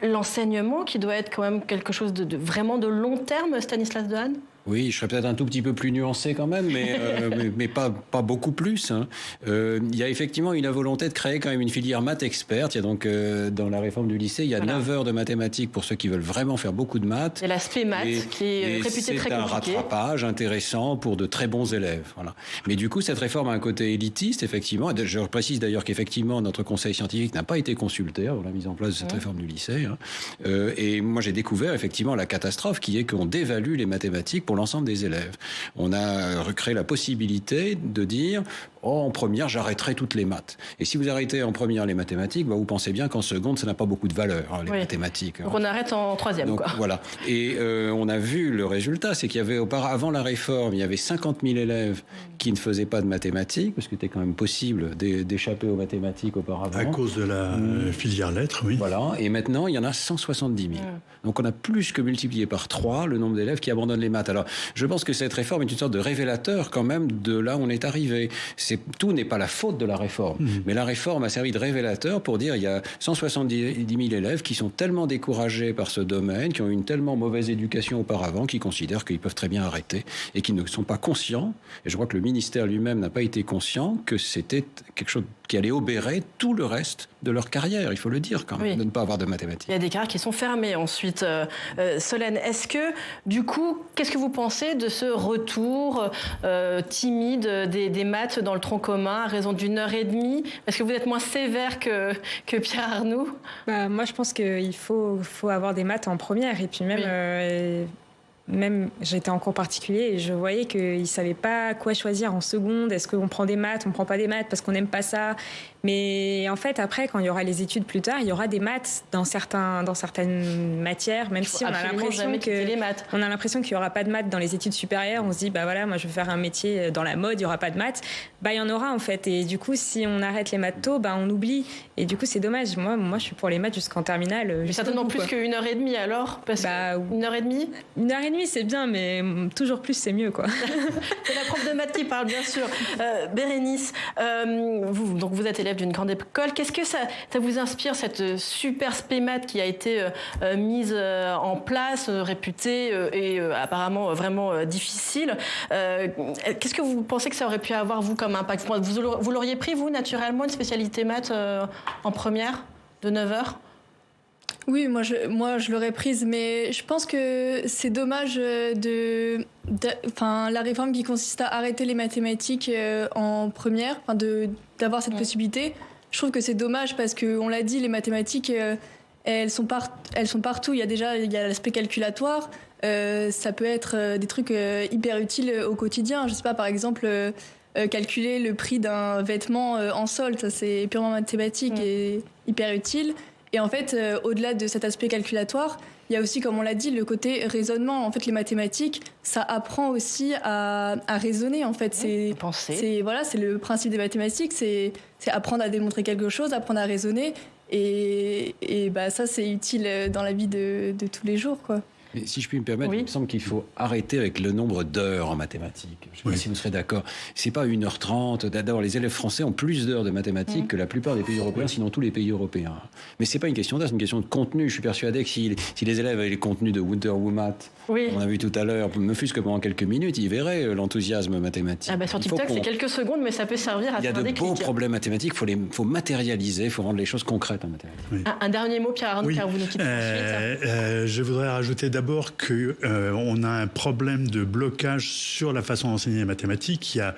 l'enseignement qui doit être quand même quelque chose de vraiment de long terme, Stanislas Dehaene. Oui, je serais peut-être un tout petit peu plus nuancé quand même, mais pas beaucoup plus. Il y a effectivement une volonté de créer quand même une filière maths experte. Il y a donc, dans la réforme du lycée, il y a 9 heures de mathématiques pour ceux qui veulent vraiment faire beaucoup de maths. C'est l'aspect maths qui est réputé très compliqué. C'est un rattrapage intéressant pour de très bons élèves. Voilà. Mais du coup, cette réforme a un côté élitiste, effectivement. Je précise d'ailleurs qu'effectivement, notre conseil scientifique n'a pas été consulté avant la mise en place de cette réforme du lycée. Et moi, j'ai découvert effectivement la catastrophe qui est qu'on dévalue les mathématiques pour l'ensemble des élèves. On a recréé la possibilité de dire en première, j'arrêterai toutes les maths. Et si vous arrêtez en première les mathématiques, vous pensez bien qu'en seconde, ça n'a pas beaucoup de valeur, les mathématiques. Donc on arrête en troisième. Donc, voilà. Et on a vu le résultat, c'est qu'il y avait auparavant la réforme, il y avait 50 000 élèves qui ne faisaient pas de mathématiques, parce que c'était quand même possible d'échapper aux mathématiques auparavant. À cause de la filière lettres, oui. Voilà. Et maintenant, il y en a 170 000. Donc on a plus que multiplié par 3 le nombre d'élèves qui abandonnent les maths. Alors, je pense que cette réforme est une sorte de révélateur quand même de là où on est arrivé. Tout n'est pas la faute de la réforme, mais la réforme a servi de révélateur pour dire il y a 170 000 élèves qui sont tellement découragés par ce domaine, qui ont eu une tellement mauvaise éducation auparavant, qui considèrent qu'ils peuvent très bien arrêter et qui ne sont pas conscients, et je crois que le ministère lui-même n'a pas été conscient que c'était quelque chose de qui allait obérer tout le reste de leur carrière, il faut le dire quand même, de ne pas avoir de mathématiques. Il y a des carrières qui sont fermées ensuite. Solène, est-ce que, du coup, qu'est-ce que vous pensez de ce retour timide des maths dans le tronc commun à raison d'1h30 ? Est-ce que vous êtes moins sévère que Pierre Arnoux ? Moi, je pense qu'il faut avoir des maths en première. Et puis même j'étais en cours particulier et je voyais qu'ils ne savaient pas quoi choisir en seconde. Est-ce qu'on prend des maths, on ne prend pas des maths parce qu'on n'aime pas ça ? Mais en fait, après, quand il y aura les études plus tard, il y aura des maths dans certaines matières, même si on a l'impression qu'il n'y aura pas de maths dans les études supérieures. On se dit, moi, je veux faire un métier dans la mode, il n'y aura pas de maths. Il y en aura, en fait. Et du coup, si on arrête les maths tôt, on oublie. Et du coup, c'est dommage. Moi, je suis pour les maths jusqu'en terminale. Mais certainement plus qu'1h30 alors, parce que 1h30 1h30, c'est bien, mais toujours plus, c'est mieux, quoi. C'est la prof de maths qui parle, bien sûr. Bérénice, vous êtes élève d'une grande école. Qu'est-ce que ça vous inspire, cette super spé maths qui a été mise en place, réputée et apparemment vraiment difficile ? Qu'est-ce que vous pensez que ça aurait pu avoir, vous, comme impact ? Vous l'auriez pris, vous, naturellement, une spécialité maths en première de 9h ? Oui, moi je l'aurais prise, mais je pense que c'est dommage la réforme qui consiste à arrêter les mathématiques en première, d'avoir cette possibilité. Je trouve que c'est dommage parce qu'on l'a dit, les mathématiques, elles sont partout. Il y a l'aspect calculatoire. Ça peut être des trucs hyper utiles au quotidien. Je sais pas, par exemple, calculer le prix d'un vêtement en solde. Ça, c'est purement mathématique et hyper utile. Et en fait, au-delà de cet aspect calculatoire, il y a aussi, comme on l'a dit, le côté raisonnement. En fait, les mathématiques, ça apprend aussi à raisonner. En fait, c'est le principe des mathématiques, c'est apprendre à démontrer quelque chose, apprendre à raisonner. Et ça, c'est utile dans la vie de tous les jours, quoi. Mais si je puis me permettre, il me semble qu'il faut arrêter avec le nombre d'heures en mathématiques. Je ne sais pas si vous serez d'accord. C'est pas 1h30. D'abord, les élèves français ont plus d'heures de mathématiques que la plupart des pays européens, sinon tous les pays européens. Mais c'est pas une question d'heures, c'est une question de contenu. Je suis persuadé que si les élèves avaient les contenus de Wonder Woman, on a vu tout à l'heure, me fût-ce que pendant quelques minutes, ils verraient l'enthousiasme mathématique. Sur TikTok, c'est quelques secondes, mais ça peut servir à faire des clics. Il y a de beaux problèmes mathématiques. Il faut matérialiser, il faut rendre les choses concrètes en mathématiques. Oui. Un dernier mot, Pierre Arnoux, car vous nous quittez ensuite. Je voudrais rajouter d'abord qu'on a un problème de blocage sur la façon d'enseigner les mathématiques. Il y a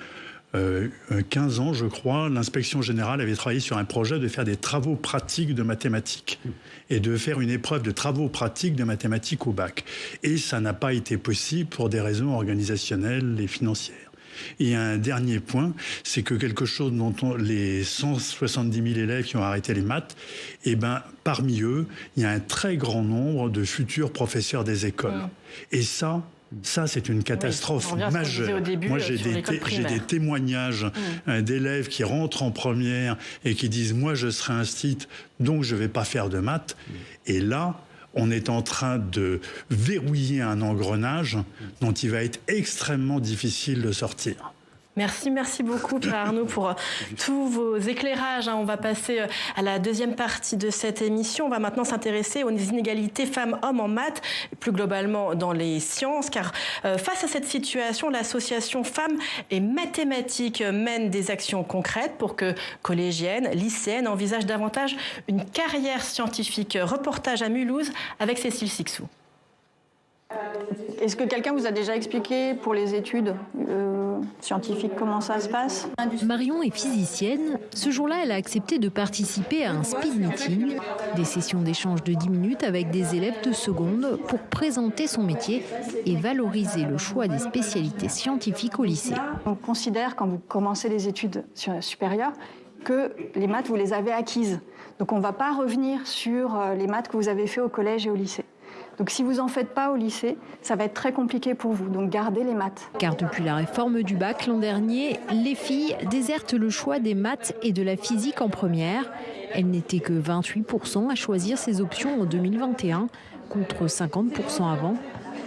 15 ans, je crois, l'inspection générale avait travaillé sur un projet de faire des travaux pratiques de mathématiques et de faire une épreuve de travaux pratiques de mathématiques au bac. Et ça n'a pas été possible pour des raisons organisationnelles et financières. Et un dernier point, c'est que quelque chose dont les 170 000 élèves qui ont arrêté les maths, parmi eux, il y a un très grand nombre de futurs professeurs des écoles. Et ça, c'est une catastrophe majeure. Moi, j'ai des témoignages d'élèves qui rentrent en première et qui disent « Moi, je serai un site, donc je ne vais pas faire de maths ». Et là, on est en train de verrouiller un engrenage dont il va être extrêmement difficile de sortir. Merci beaucoup Pierre Arnoux pour tous vos éclairages. On va passer à la deuxième partie de cette émission. On va maintenant s'intéresser aux inégalités femmes-hommes en maths, et plus globalement dans les sciences, car face à cette situation, l'association Femmes et Mathématiques mène des actions concrètes pour que collégiennes, lycéennes envisagent davantage une carrière scientifique. Reportage à Mulhouse avec Cécile Sixou. Est-ce que quelqu'un vous a déjà expliqué pour les études scientifiques comment ça se passe ? Marion est physicienne. Ce jour-là, elle a accepté de participer à un speed meeting, des sessions d'échange de 10 minutes avec des élèves de seconde pour présenter son métier et valoriser le choix des spécialités scientifiques au lycée. On considère, quand vous commencez les études supérieures, que les maths, vous les avez acquises. Donc on ne va pas revenir sur les maths que vous avez fait au collège et au lycée. Donc si vous n'en faites pas au lycée, ça va être très compliqué pour vous. Donc gardez les maths. Car depuis la réforme du bac l'an dernier, les filles désertent le choix des maths et de la physique en première. Elles n'étaient que 28% à choisir ces options en 2021, contre 50% avant.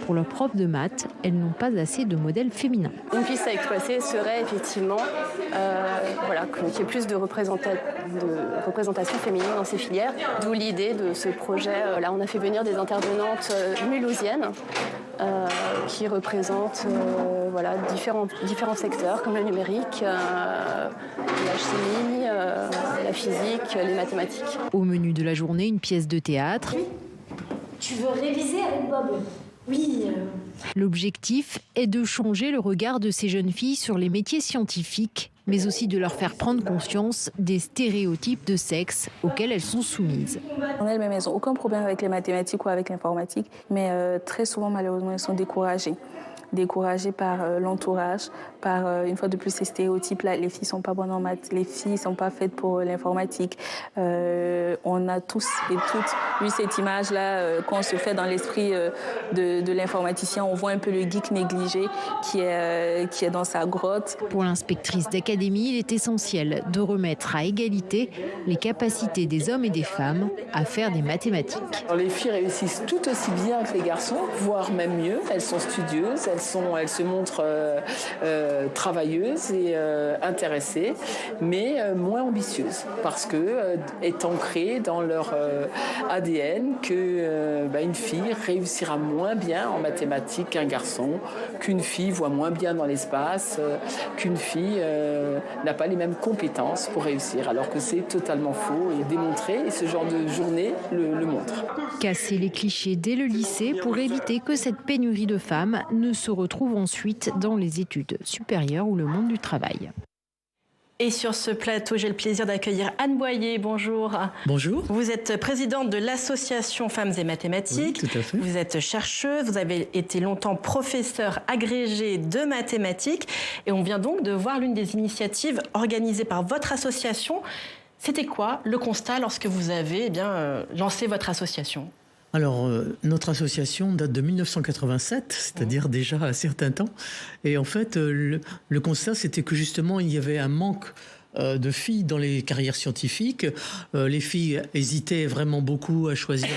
Pour leurs profs de maths, elles n'ont pas assez de modèles féminins. Une piste à exploiter serait effectivement qu'il y ait plus de représentation féminine dans ces filières, d'où l'idée de ce projet. Là, on a fait venir des intervenantes mulhousiennes qui représentent différents secteurs comme le numérique, la chimie, la physique, les mathématiques. Au menu de la journée, une pièce de théâtre. Oui. Tu veux réviser avec Bob ? Oui. L'objectif est de changer le regard de ces jeunes filles sur les métiers scientifiques, mais aussi de leur faire prendre conscience des stéréotypes de sexe auxquels elles sont soumises. En elles-mêmes, elles n'ont aucun problème avec les mathématiques ou avec l'informatique, mais très souvent, malheureusement, elles sont découragées par l'entourage, par, une fois de plus, ces stéréotypes-là. Les filles ne sont pas bonnes en maths, les filles ne sont pas faites pour l'informatique. On a tous et toutes eu cette image-là qu'on se fait dans l'esprit de l'informaticien. On voit un peu le geek négligé qui est dans sa grotte. Pour l'inspectrice d'académie, il est essentiel de remettre à égalité les capacités des hommes et des femmes à faire des mathématiques. Les filles réussissent tout aussi bien que les garçons, voire même mieux. Elles sont studieuses, elles se montrent travailleuses et intéressées, mais moins ambitieuses, parce que est ancré dans leur ADN que une fille réussira moins bien en mathématiques qu'un garçon, qu'une fille voit moins bien dans l'espace, qu'une fille n'a pas les mêmes compétences pour réussir, alors que c'est totalement faux et démontré, et ce genre de journée le montre. Casser les clichés dès le lycée pour éviter que cette pénurie de femmes ne se retrouve ensuite dans les études supérieures ou le monde du travail. Et sur ce plateau, j'ai le plaisir d'accueillir Anne Boyer. Bonjour. Bonjour. Vous êtes présidente de l'association Femmes et Mathématiques. Oui, tout à fait. Vous êtes chercheuse, vous avez été longtemps professeure agrégée de mathématiques. Et on vient donc de voir l'une des initiatives organisées par votre association. C'était quoi le constat lorsque vous avez lancé votre association ? Alors, notre association date de 1987, c'est-à-dire déjà un certain temps. Et en fait, le constat, c'était que justement, il y avait un manque de filles dans les carrières scientifiques. Les filles hésitaient vraiment beaucoup à choisir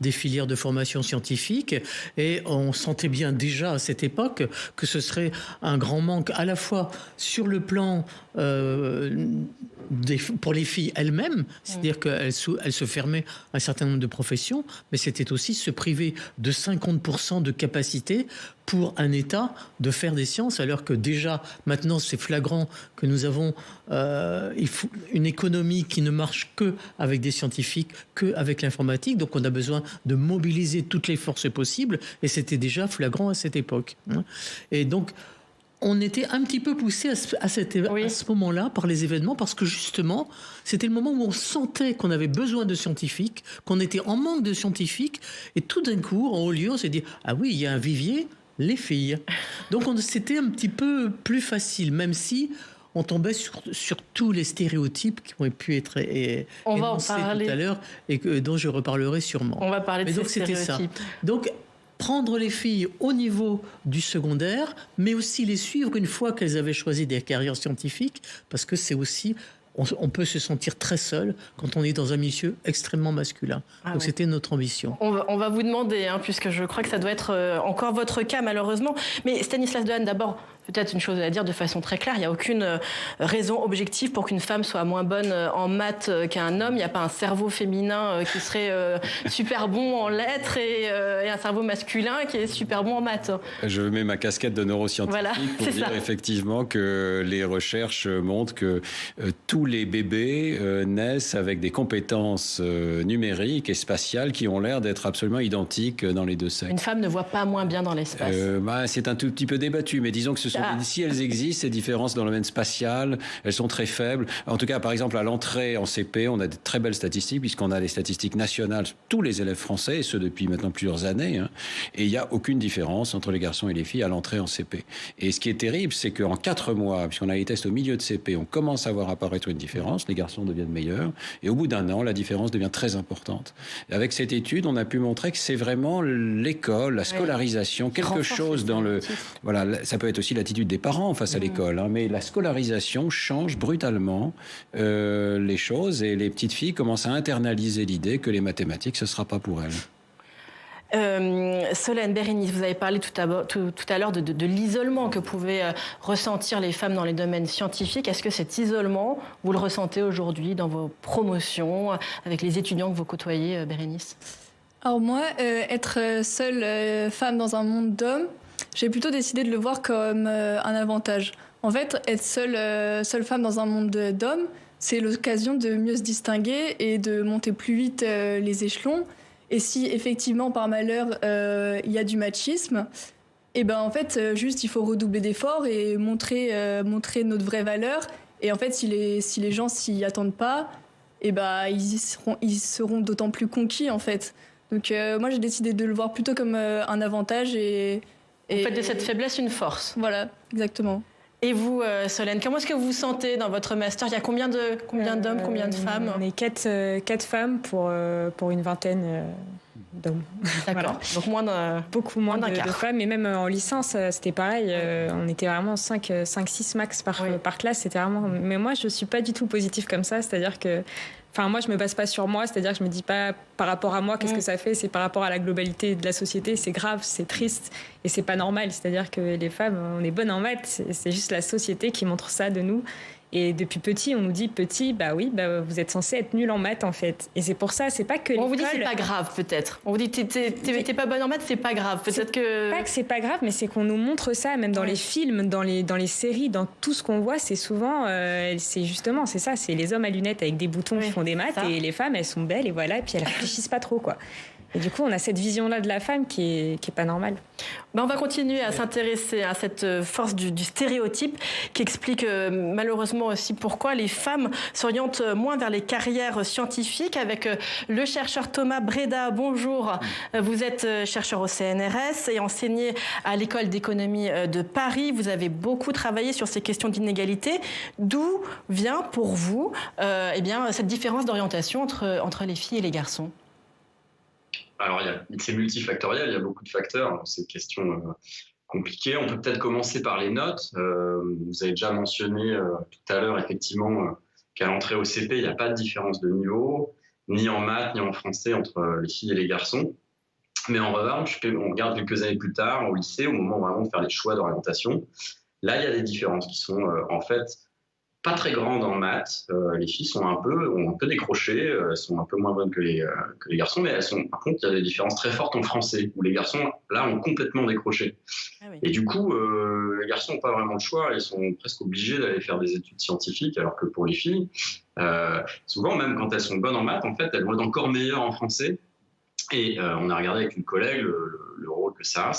des filières de formation scientifique. Et on sentait bien déjà à cette époque que ce serait un grand manque à la fois sur le plan pour les filles elles-mêmes, c'est-à-dire qu'elles se fermaient à un certain nombre de professions, mais c'était aussi se priver de 50% de capacité pour un État de faire des sciences, alors que déjà, maintenant, c'est flagrant que nous avons une économie qui ne marche que avec des scientifiques, que avec l'informatique, donc on a besoin de mobiliser toutes les forces possibles, et c'était déjà flagrant à cette époque. Et donc, on était un petit peu poussé à ce moment-là par les événements, parce que justement, c'était le moment où on sentait qu'on avait besoin de scientifiques, qu'on était en manque de scientifiques, et tout d'un coup, en haut lieu, on s'est dit « Ah oui, il y a un vivier, les filles ». Donc c'était un petit peu plus facile, même si on tombait sur tous les stéréotypes qui ont pu être énoncés tout à l'heure, et dont je reparlerai sûrement. On va parler de ces stéréotypes. C'était ça. Donc, prendre les filles au niveau du secondaire, mais aussi les suivre une fois qu'elles avaient choisi des carrières scientifiques, parce que c'est aussi... On peut se sentir très seul quand on est dans un milieu extrêmement masculin. Donc c'était notre ambition. On va vous demander, puisque je crois que ça doit être encore votre cas malheureusement. Mais Stanislas Dehaene, d'abord, peut-être une chose à dire de façon très claire. Il n'y a aucune raison objective pour qu'une femme soit moins bonne en maths qu'un homme. Il n'y a pas un cerveau féminin qui serait super bon en lettres et un cerveau masculin qui est super bon en maths. Je mets ma casquette de neuroscientifique pour dire effectivement que les recherches montrent que tous les bébés naissent avec des compétences numériques et spatiales qui ont l'air d'être absolument identiques dans les deux sexes. Une femme ne voit pas moins bien dans l'espace. C'est un tout petit peu débattu, mais disons que si elles existent, ces différences dans le domaine spatial, elles sont très faibles. En tout cas, par exemple, à l'entrée en CP, on a de très belles statistiques, puisqu'on a des statistiques nationales, tous les élèves français, et ce depuis maintenant plusieurs années, et il n'y a aucune différence entre les garçons et les filles à l'entrée en CP. Et ce qui est terrible, c'est qu'en 4 mois, puisqu'on a les tests au milieu de CP, on commence à voir apparaître une différence, les garçons deviennent meilleurs, et au bout d'1 an, la différence devient très importante. Et avec cette étude, on a pu montrer que c'est vraiment l'école, la scolarisation, quelque chose dans le... Voilà, ça peut être aussi l'attitude des parents face à l'école, mais la scolarisation change brutalement les choses, et les petites filles commencent à internaliser l'idée que les mathématiques, ce ne sera pas pour elles. Solène Bérénice, vous avez parlé tout à l'heure de l'isolement que pouvaient ressentir les femmes dans les domaines scientifiques. Est-ce que cet isolement, vous le ressentez aujourd'hui dans vos promotions, avec les étudiants que vous côtoyez, Bérénice ? Alors moi, être seule femme dans un monde d'hommes, j'ai plutôt décidé de le voir comme un avantage. En fait, être seule femme dans un monde d'hommes, c'est l'occasion de mieux se distinguer et de monter plus vite les échelons. Et si effectivement, par malheur, il y a du machisme, et ben en fait, juste il faut redoubler d'efforts et montrer notre vraie valeur. Et en fait, si les gens s'y attendent pas, et ben ils seront d'autant plus conquis en fait. Donc moi, j'ai décidé de le voir plutôt comme un avantage et vous faites de cette faiblesse une force. Voilà, exactement. Et vous, Solène, comment est-ce que vous vous sentez dans votre master? Il y a combien d'hommes, combien de femmes? On est 4 femmes pour une vingtaine d'hommes. D'accord. Voilà. Donc beaucoup moins de femmes. Et même en licence, c'était pareil. On était vraiment 5-6 max par classe. C'était vraiment... Mais moi, je ne suis pas du tout positive comme ça. C'est-à-dire que... Enfin, moi, je me base pas sur moi, c'est-à-dire que je me dis pas par rapport à moi qu'est-ce que ça fait, c'est par rapport à la globalité de la société, c'est grave, c'est triste et c'est pas normal. C'est-à-dire que les femmes, on est bonnes en maths, c'est juste la société qui montre ça de nous. Et depuis petit, on nous dit vous êtes censé être nul en maths en fait. Et c'est pour ça, c'est pas que on vous dit c'est pas grave peut-être. On vous dit t'es pas bonne en maths, c'est pas grave. Peut-être que pas que c'est pas grave, mais c'est qu'on nous montre ça même dans les films, dans les séries, dans tout ce qu'on voit, c'est souvent c'est justement c'est ça, c'est les hommes à lunettes avec des boutons qui font des maths et les femmes elles sont belles et voilà et puis elles réfléchissent pas trop quoi. Et du coup, on a cette vision-là de la femme qui est pas normale. On va continuer à s'intéresser à cette force du stéréotype qui explique malheureusement aussi pourquoi les femmes s'orientent moins vers les carrières scientifiques. Avec le chercheur Thomas Breda. Bonjour. Vous êtes chercheur au CNRS et enseigné à l'école d'économie de Paris. Vous avez beaucoup travaillé sur ces questions d'inégalité. D'où vient pour vous cette différence d'orientation entre les filles et les garçons? Alors, c'est multifactoriel, il y a beaucoup de facteurs, c'est une question compliquée. On peut peut-être commencer par les notes. Vous avez déjà mentionné tout à l'heure, effectivement, qu'à l'entrée au CP, il n'y a pas de différence de niveau, ni en maths, ni en français, entre les filles et les garçons. Mais en revanche, on regarde quelques années plus tard, au lycée, au moment vraiment de faire les choix d'orientation, là, il y a des différences qui sont en fait pas très grandes en maths. Les filles ont un peu décroché, elles sont un peu moins bonnes que les garçons, mais par contre, il y a des différences très fortes en français, où les garçons, là, ont complètement décroché. Ah oui. Et du coup, les garçons n'ont pas vraiment le choix, ils sont presque obligés d'aller faire des études scientifiques, alors que pour les filles, souvent, même quand elles sont bonnes en maths, en fait, elles vont être encore meilleures en français. Et on a regardé avec une collègue le rôle que ça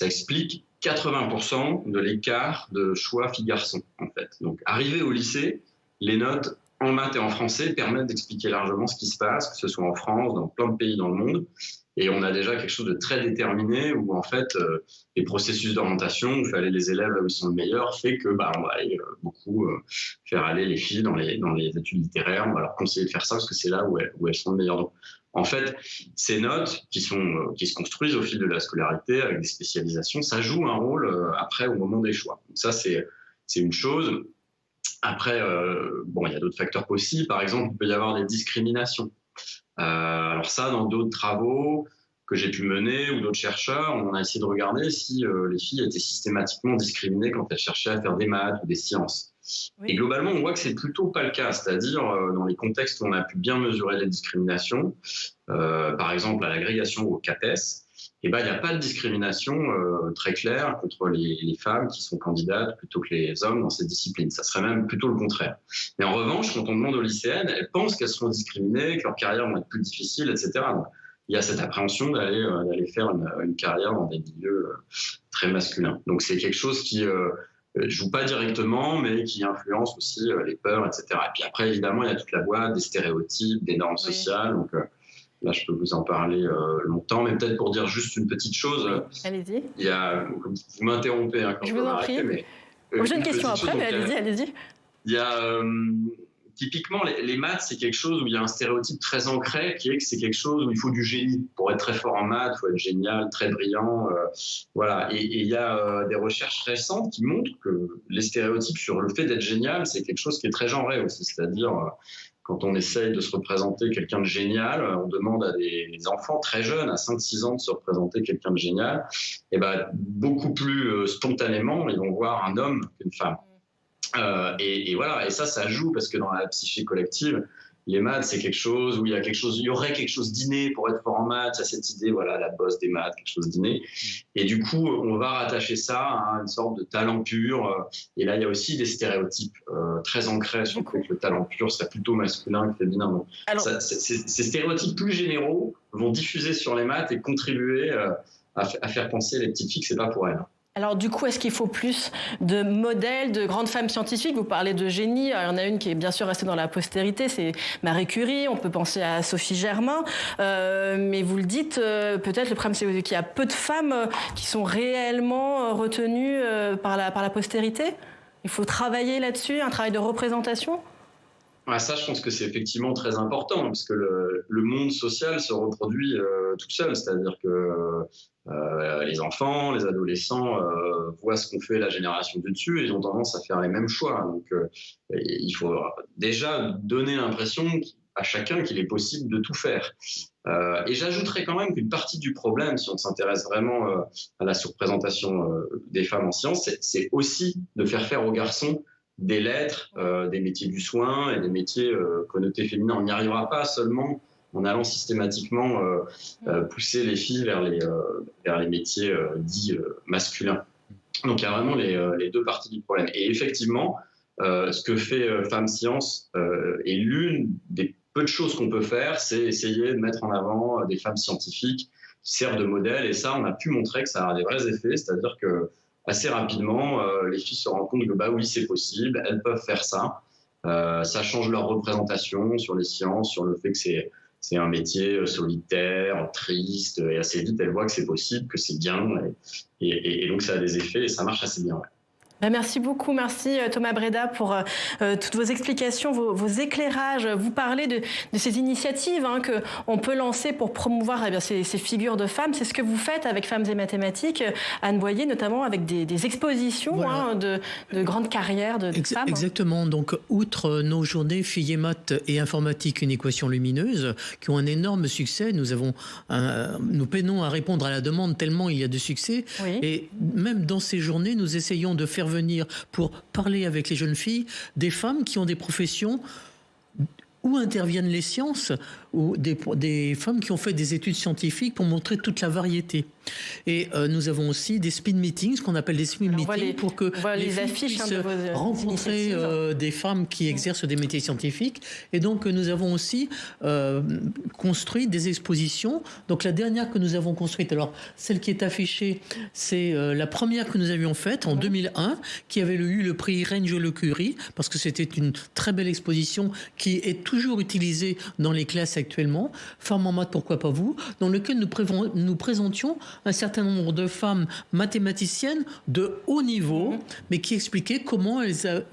explique 80% de l'écart de choix filles-garçons, en fait. Donc, arrivé au lycée, les notes en maths et en français permettent d'expliquer largement ce qui se passe, que ce soit en France, dans plein de pays dans le monde. Et on a déjà quelque chose de très déterminé où, en fait, les processus d'orientation, où il fallait les élèves là où ils sont le meilleur, fait que on va aller beaucoup faire aller les filles dans les études littéraires. On va leur conseiller de faire ça parce que c'est là où elles sont le meilleures. Donc, en fait, ces notes qui se construisent au fil de la scolarité avec des spécialisations, ça joue un rôle après au moment des choix. Donc ça, c'est une chose. Après, il y a d'autres facteurs possibles. Par exemple, il peut y avoir des discriminations. Alors ça, dans d'autres travaux que j'ai pu mener ou d'autres chercheurs, on a essayé de regarder si les filles étaient systématiquement discriminées quand elles cherchaient à faire des maths ou des sciences. Oui. Et globalement, on voit que c'est plutôt pas le cas, c'est-à-dire dans les contextes où on a pu bien mesurer les discriminations, par exemple à l'agrégation ou au CAPES, il n'y a pas de discrimination très claire contre les femmes qui sont candidates plutôt que les hommes dans ces disciplines. Ça serait même plutôt le contraire. Mais en revanche, quand on demande aux lycéennes, elles pensent qu'elles seront discriminées, que leur carrière va être plus difficile, etc. Donc, il y a cette appréhension d'aller faire une carrière dans des milieux très masculins. Donc c'est quelque chose qui joue pas directement, mais qui influence aussi les peurs, etc. Et puis après, évidemment, il y a toute la boîte des stéréotypes, des normes sociales. Donc là, je peux vous en parler longtemps, mais peut-être pour dire juste une petite chose. Allez-y. Vous m'interrompez quand je vous en prie. J'ai une question après, mais allez-y. Il y a typiquement les maths, c'est quelque chose où il y a un stéréotype très ancré qui est que c'est quelque chose où il faut du génie. Pour être très fort en maths, il faut être génial, très brillant. Voilà. Et il y a des recherches récentes qui montrent que les stéréotypes sur le fait d'être génial, c'est quelque chose qui est très genré aussi. C'est-à-dire, quand on essaye de se représenter quelqu'un de génial, on demande à des enfants très jeunes, à 5-6 ans, de se représenter quelqu'un de génial. Et beaucoup plus spontanément, ils vont voir un homme qu'une femme. Et voilà, et ça joue parce que dans la psyché collective, les maths, c'est quelque chose où il y aurait quelque chose d'inné pour être fort en maths. Il y a cette idée, voilà, la bosse des maths, quelque chose d'inné. Et du coup, on va rattacher ça à une sorte de talent pur. Et là, il y a aussi des stéréotypes très ancrés sur le fait que le talent pur serait plutôt masculin que féminin. Donc, ces stéréotypes plus généraux vont diffuser sur les maths et contribuer à faire penser les petites filles que c'est pas pour elles. Alors du coup, est-ce qu'il faut plus de modèles, de grandes femmes scientifiques? Vous parlez de génie, il y en a une qui est bien sûr restée dans la postérité, c'est Marie Curie, on peut penser à Sophie Germain, mais vous le dites, peut-être le problème c'est qu'il y a peu de femmes qui sont réellement retenues par la postérité. Il faut travailler là-dessus, un travail de représentation? Ça, je pense que c'est effectivement très important, parce que le monde social se reproduit tout seul, c'est-à-dire que les enfants, les adolescents voient ce qu'ont fait la génération du dessus et ils ont tendance à faire les mêmes choix. Donc, il faut déjà donner l'impression à chacun qu'il est possible de tout faire. Et j'ajouterais quand même qu'une partie du problème, si on s'intéresse vraiment à la surreprésentation des femmes en sciences, c'est aussi de faire aux garçons des lettres, des métiers du soin et des métiers connotés féminins. On n'y arrivera pas seulement en allant systématiquement pousser les filles vers les métiers dits masculins. Donc il y a vraiment les deux parties du problème. Et effectivement, ce que fait Femmes Sciences est l'une des peu de choses qu'on peut faire, c'est essayer de mettre en avant des femmes scientifiques qui servent de modèle. Et ça, on a pu montrer que ça a des vrais effets, c'est-à-dire que assez rapidement, les filles se rendent compte que bah oui, c'est possible, elles peuvent faire ça. Ça change leur représentation sur les sciences, sur le fait que c'est un métier solitaire, triste, et assez vite, elles voient que c'est possible, que c'est bien, et donc ça a des effets et ça marche assez bien. Ouais. Merci beaucoup, merci Thomas Breda pour toutes vos explications, vos éclairages. Vous parlez de ces initiatives qu'on peut lancer pour promouvoir ces figures de femmes. C'est ce que vous faites avec Femmes et Mathématiques, Anne Boyer, notamment avec des expositions voilà. De grandes carrières de femmes. Exactement. Donc, outre nos journées Filles et Maths et Informatique, une équation lumineuse, qui ont un énorme succès, nous peinons à répondre à la demande tellement il y a de succès. Oui. Et même dans ces journées, nous essayons de faire venir pour parler avec les jeunes filles des femmes qui ont des professions où interviennent les sciences, ou des femmes qui ont fait des études scientifiques pour montrer toute la variété. Et nous avons aussi des speed meetings, ce qu'on appelle des speed meetings, pour que les filles puissent rencontrer des femmes qui exercent des métiers scientifiques. Et donc nous avons aussi construit des expositions. Donc la dernière que nous avons construite, alors celle qui est affichée, c'est la première que nous avions faite en 2001, qui avait eu le prix Reine Curie, parce que c'était une très belle exposition qui est toujours utilisée dans les classes actuellement, Femmes en maths, pourquoi pas vous, dans lequel nous présentions un certain nombre de femmes mathématiciennes de haut niveau, mais qui expliquaient comment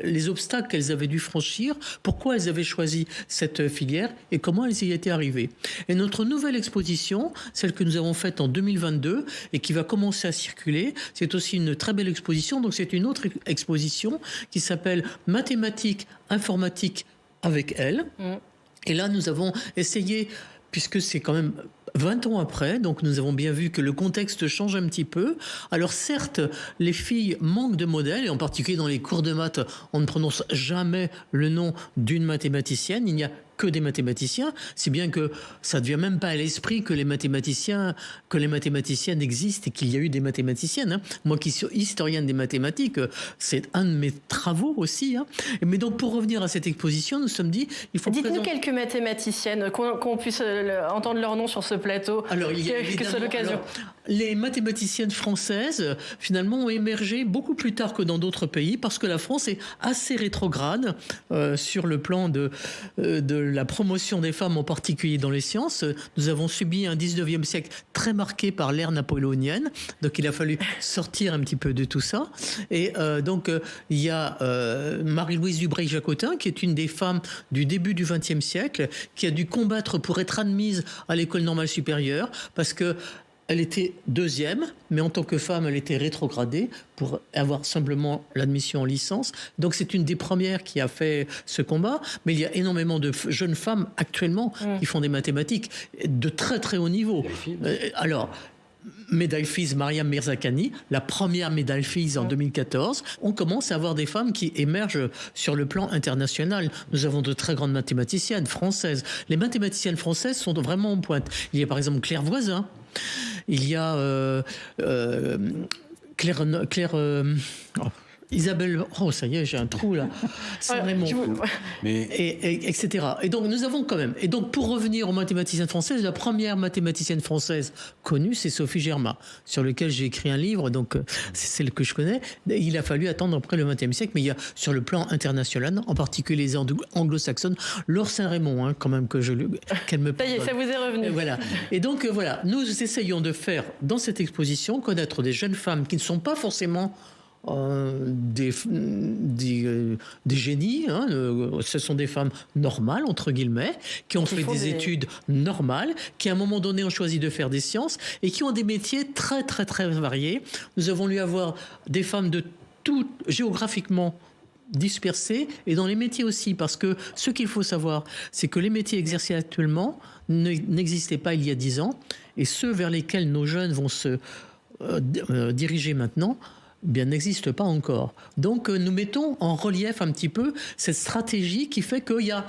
les obstacles qu'elles avaient dû franchir, pourquoi elles avaient choisi cette filière et comment elles y étaient arrivées. Et notre nouvelle exposition, celle que nous avons faite en 2022 et qui va commencer à circuler, c'est aussi une très belle exposition. Donc c'est une autre exposition qui s'appelle Mathématiques, Informatique avec elle. Et là, nous avons essayé, puisque c'est quand même 20 ans après, donc nous avons bien vu que le contexte change un petit peu. Alors certes, les filles manquent de modèles, et en particulier dans les cours de maths, on ne prononce jamais le nom d'une mathématicienne. Il n'y a que des mathématiciens, si bien que ça ne devient même pas à l'esprit que les mathématiciennes existent et qu'il y a eu des mathématiciennes. Moi qui suis historienne des mathématiques, c'est un de mes travaux aussi. Mais donc pour revenir à cette exposition, nous nous sommes dit, il faut dites-nous quelques mathématiciennes, qu'on puisse entendre leur nom sur ce plateau. Alors, il y a que c'est l'occasion. Les mathématiciennes françaises, finalement, ont émergé beaucoup plus tard que dans d'autres pays, parce que la France est assez rétrograde sur le plan de la promotion des femmes, en particulier dans les sciences. Nous avons subi un 19e siècle très marqué par l'ère napoléonienne, donc il a fallu sortir un petit peu de tout ça. Et donc, il y a Marie-Louise Dubreuil-Jacotin, qui est une des femmes du début du XXe siècle, qui a dû combattre pour être admise à l'école normale supérieure, parce que elle était deuxième, mais en tant que femme, elle était rétrogradée pour avoir simplement l'admission en licence. Donc c'est une des premières qui a fait ce combat. Mais il y a énormément de jeunes femmes actuellement qui font des mathématiques de très très haut niveau. Alors, médaille FIS Mariam Mirzakhani, la première médaille FIS en 2014. On commence à avoir des femmes qui émergent sur le plan international. Nous avons de très grandes mathématiciennes françaises. Les mathématiciennes françaises sont vraiment en pointe. Il y a par exemple Claire Voisin. Il y a Isabelle, oh ça y est, j'ai un trou là, etc. Et donc nous avons quand même, et donc pour revenir aux mathématiciennes françaises, la première mathématicienne française connue, c'est Sophie Germain, sur lequel j'ai écrit un livre, donc c'est celle que je connais. Il a fallu attendre après le XXe siècle, mais il y a sur le plan international, en particulier les anglo-saxonnes, Laure Saint-Raymond, quand même, qu'elle me... Ça y est, ça vous est revenu. Voilà. Et donc voilà, nous essayons de faire, dans cette exposition, connaître des jeunes femmes qui ne sont pas forcément des génies, ce sont des femmes normales, entre guillemets, qui ont fait des études normales, qui à un moment donné ont choisi de faire des sciences et qui ont des métiers très très très variés. Nous avons voulu avoir des femmes de tout géographiquement dispersées et dans les métiers aussi, parce que ce qu'il faut savoir, c'est que les métiers exercés actuellement n'existaient pas il y a 10 ans, et ceux vers lesquels nos jeunes vont se diriger maintenant n'existe pas encore. Donc nous mettons en relief un petit peu cette stratégie qui fait qu'il y a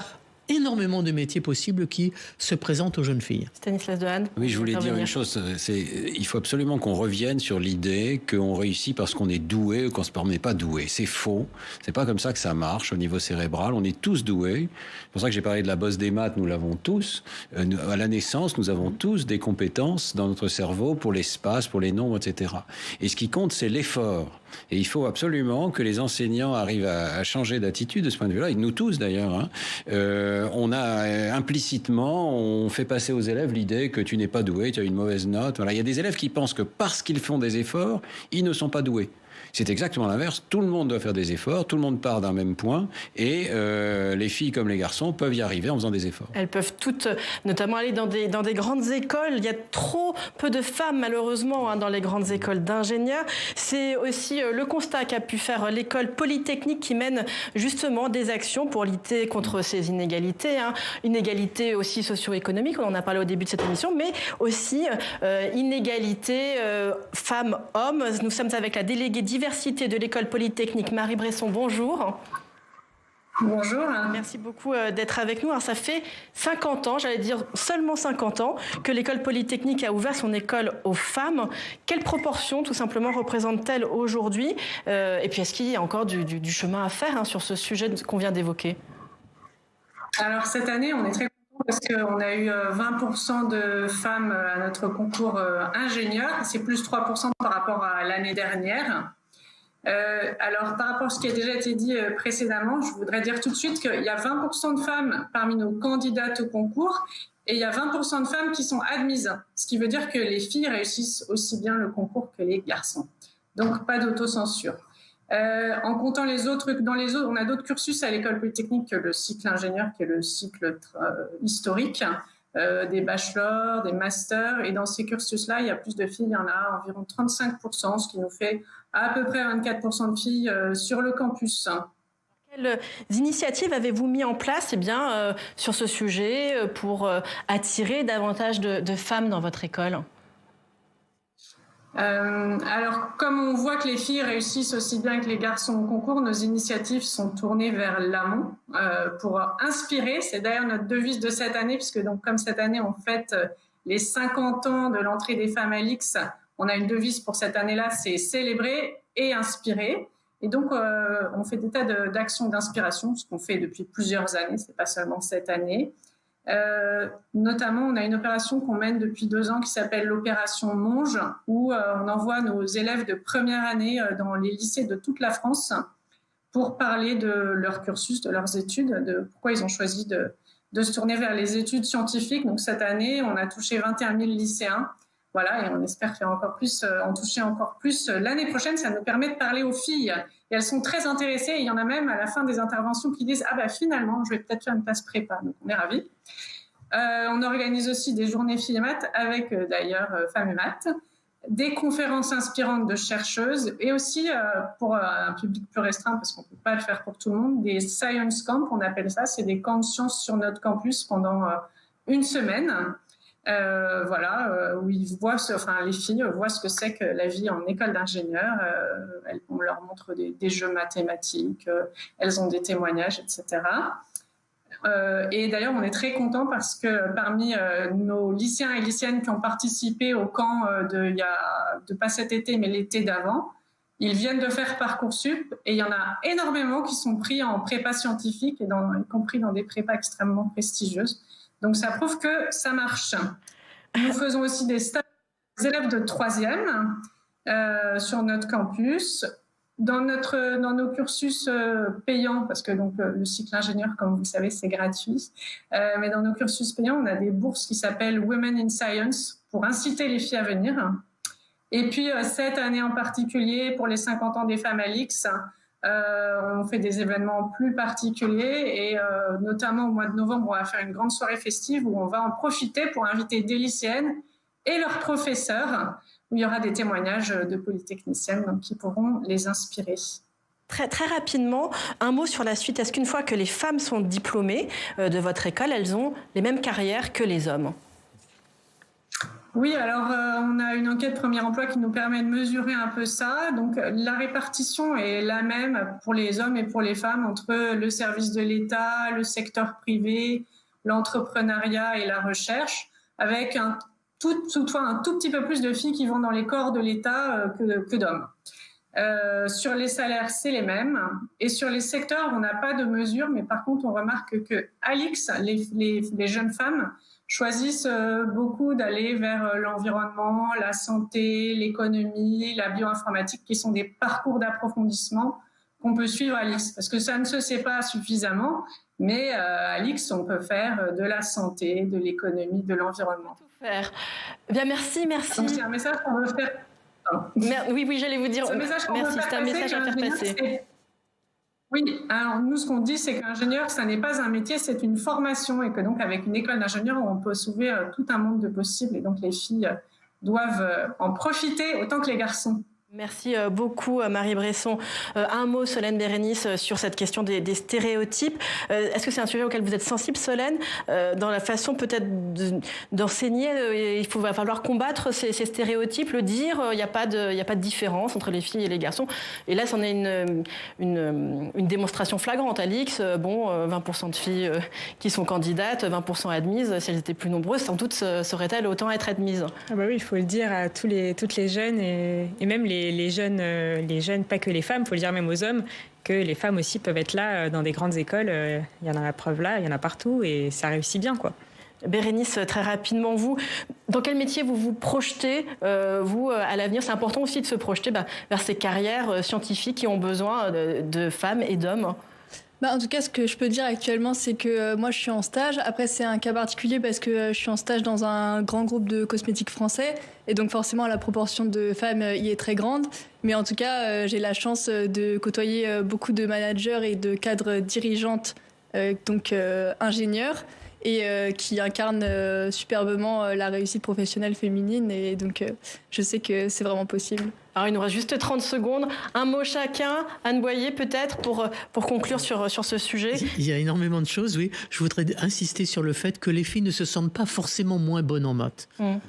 énormément de métiers possibles qui se présentent aux jeunes filles. Stanislas Dehaene. Oui, je voulais dire une chose, il faut absolument qu'on revienne sur l'idée qu'on réussit parce qu'on est doué ou qu'on se permet pas doué. C'est faux. C'est pas comme ça que ça marche au niveau cérébral. On est tous doués. C'est pour ça que j'ai parlé de la bosse des maths, nous l'avons tous. À la naissance, nous avons tous des compétences dans notre cerveau pour l'espace, pour les nombres, etc. Et ce qui compte, c'est l'effort. Et il faut absolument que les enseignants arrivent à changer d'attitude de ce point de vue-là, et nous tous d'ailleurs. On a implicitement, on fait passer aux élèves l'idée que tu n'es pas doué, tu as une mauvaise note. Voilà. Il y a des élèves qui pensent que parce qu'ils font des efforts, ils ne sont pas doués. C'est exactement l'inverse. Tout le monde doit faire des efforts, tout le monde part d'un même point, et les filles comme les garçons peuvent y arriver en faisant des efforts. Elles peuvent toutes, notamment aller dans des grandes écoles. Il y a trop peu de femmes, malheureusement, dans les grandes écoles d'ingénieurs. C'est aussi le constat qu'a pu faire l'école polytechnique qui mène justement des actions pour lutter contre ces inégalités. Inégalités aussi socio-économiques, on en a parlé au début de cette émission, mais aussi inégalités femmes-hommes. Nous sommes avec la déléguée diversité de l'école polytechnique Marie Bresson, bonjour. Bonjour. Merci beaucoup d'être avec nous. Alors, ça fait 50 ans, j'allais dire seulement 50 ans, que l'école polytechnique a ouvert son école aux femmes. Quelle proportion, tout simplement, représente-t-elle aujourd'hui ? Et puis, est-ce qu'il y a encore du chemin à faire sur ce sujet qu'on vient d'évoquer ? Alors, cette année, on est très contents parce qu'on a eu 20% de femmes à notre concours ingénieur. C'est plus 3% par rapport à l'année dernière. Alors, par rapport à ce qui a déjà été dit précédemment, je voudrais dire tout de suite qu'il y a 20% de femmes parmi nos candidates au concours et il y a 20% de femmes qui sont admises, ce qui veut dire que les filles réussissent aussi bien le concours que les garçons. Donc, pas d'autocensure. En comptant les autres, on a d'autres cursus à l'école polytechnique que le cycle ingénieur, qui est le cycle historique, des bachelors, des masters. Et dans ces cursus-là, il y a plus de filles, il y en a environ 35%, ce qui nous fait à peu près 24% de filles sur le campus. Quelles initiatives avez-vous mis en place sur ce sujet pour attirer davantage de femmes dans votre école ? Alors, comme on voit que les filles réussissent aussi bien que les garçons au concours, nos initiatives sont tournées vers l'amont pour inspirer. C'est d'ailleurs notre devise de cette année, puisque donc, comme cette année, on fête les 50 ans de l'entrée des femmes à l'IX. On a une devise pour cette année-là, c'est célébrer et inspirer. Et donc, on fait des tas d'actions d'inspiration, ce qu'on fait depuis plusieurs années, c'est pas seulement cette année. Notamment, on a une opération qu'on mène depuis 2 ans qui s'appelle l'opération Monge, où on envoie nos élèves de première année dans les lycées de toute la France pour parler de leur cursus, de leurs études, de pourquoi ils ont choisi de se tourner vers les études scientifiques. Donc cette année, on a touché 21 000 lycéens. Voilà, et on espère faire encore plus, en toucher encore plus. L'année prochaine, ça nous permet de parler aux filles. Et elles sont très intéressées. Et il y en a même à la fin des interventions qui disent « Ah bah finalement, je vais peut-être faire une classe prépa ». Donc on est ravis. On organise aussi des journées filles et maths avec d'ailleurs Femmes et Maths, des conférences inspirantes de chercheuses et aussi pour un public plus restreint parce qu'on ne peut pas le faire pour tout le monde, des science camps, on appelle ça. C'est des camps de sciences sur notre campus pendant 1 semaine. où les filles voient ce que c'est que la vie en école d'ingénieur. On leur montre des jeux mathématiques, elles ont des témoignages, etc. Et d'ailleurs, on est très contents parce que parmi nos lycéens et lycéennes qui ont participé au camp pas cet été, mais l'été d'avant, ils viennent de faire Parcoursup et il y en a énormément qui sont pris en prépa scientifique, y compris dans des prépas extrêmement prestigieuses. Donc, ça prouve que ça marche. Nous faisons aussi des stages des élèves de 3e sur notre campus. Dans nos cursus payants, parce que le cycle ingénieur, comme vous le savez, c'est gratuit, mais dans nos cursus payants, on a des bourses qui s'appellent Women in Science pour inciter les filles à venir. Et puis, cette année en particulier, pour les 50 ans des femmes à l'X, on fait des événements plus particuliers et notamment au mois de novembre, on va faire une grande soirée festive où on va en profiter pour inviter des lycéennes et leurs professeurs, où il y aura des témoignages de polytechniciennes qui pourront les inspirer. Très, très rapidement, un mot sur la suite. Est-ce qu'une fois que les femmes sont diplômées de votre école, elles ont les mêmes carrières que les hommes ? Oui, alors on a une enquête Premier Emploi qui nous permet de mesurer un peu ça. Donc la répartition est la même pour les hommes et pour les femmes entre le service de l'État, le secteur privé, l'entrepreneuriat et la recherche, avec toutefois un tout petit peu plus de filles qui vont dans les corps de l'État que d'hommes. Sur les salaires, c'est les mêmes. Et sur les secteurs, on n'a pas de mesure, mais par contre, on remarque qu'à l'X, les jeunes femmes choisissent beaucoup d'aller vers l'environnement, la santé, l'économie, la bioinformatique, qui sont des parcours d'approfondissement qu'on peut suivre à l'X. Parce que ça ne se sait pas suffisamment, mais à l'X, on peut faire de la santé, de l'économie, de l'environnement. Bien, merci. Donc, c'est un message qu'on veut faire. Oui, j'allais vous dire. Merci, c'est un message à faire passer. Oui, alors nous, ce qu'on dit, c'est qu'ingénieur, ça n'est pas un métier, c'est une formation, et que donc, avec une école d'ingénieur, on peut sauver tout un monde de possibles, et donc les filles doivent en profiter autant que les garçons. Merci beaucoup Marie Bresson. Un mot, Solène Bérénice, sur cette question des stéréotypes. Est-ce que c'est un sujet auquel vous êtes sensible, Solène, dans la façon peut-être d'enseigner? Va falloir combattre ces stéréotypes, le dire. Il n'y a pas de différence entre les filles et les garçons. Et là, c'en est une démonstration flagrante. À l'X, 20% de filles qui sont candidates, 20% admises. Si elles étaient plus nombreuses, sans doute sauraient-elles autant être admises. Ah bah oui, il faut le dire à toutes les jeunes et même les jeunes, pas que les femmes, il faut le dire même aux hommes, que les femmes aussi peuvent être là dans des grandes écoles. Il y en a la preuve là, il y en a partout et ça réussit bien, quoi. Bérénice, très rapidement, vous, dans quel métier vous vous projetez, vous, à l'avenir? C'est important aussi de se projeter vers ces carrières scientifiques qui ont besoin de femmes et d'hommes. En tout cas, ce que je peux dire actuellement, c'est que moi, je suis en stage. Après, c'est un cas particulier parce que je suis en stage dans un grand groupe de cosmétiques français. Et donc, forcément, la proportion de femmes y est très grande. Mais en tout cas, j'ai la chance de côtoyer beaucoup de managers et de cadres dirigeantes, donc ingénieurs, et qui incarnent superbement la réussite professionnelle féminine. Et donc, je sais que c'est vraiment possible. Alors, il nous reste juste 30 secondes. Un mot chacun. Anne Boyer, peut-être, pour conclure sur ce sujet. Il y a énormément de choses, oui. Je voudrais insister sur le fait que les filles ne se sentent pas forcément moins bonnes en maths.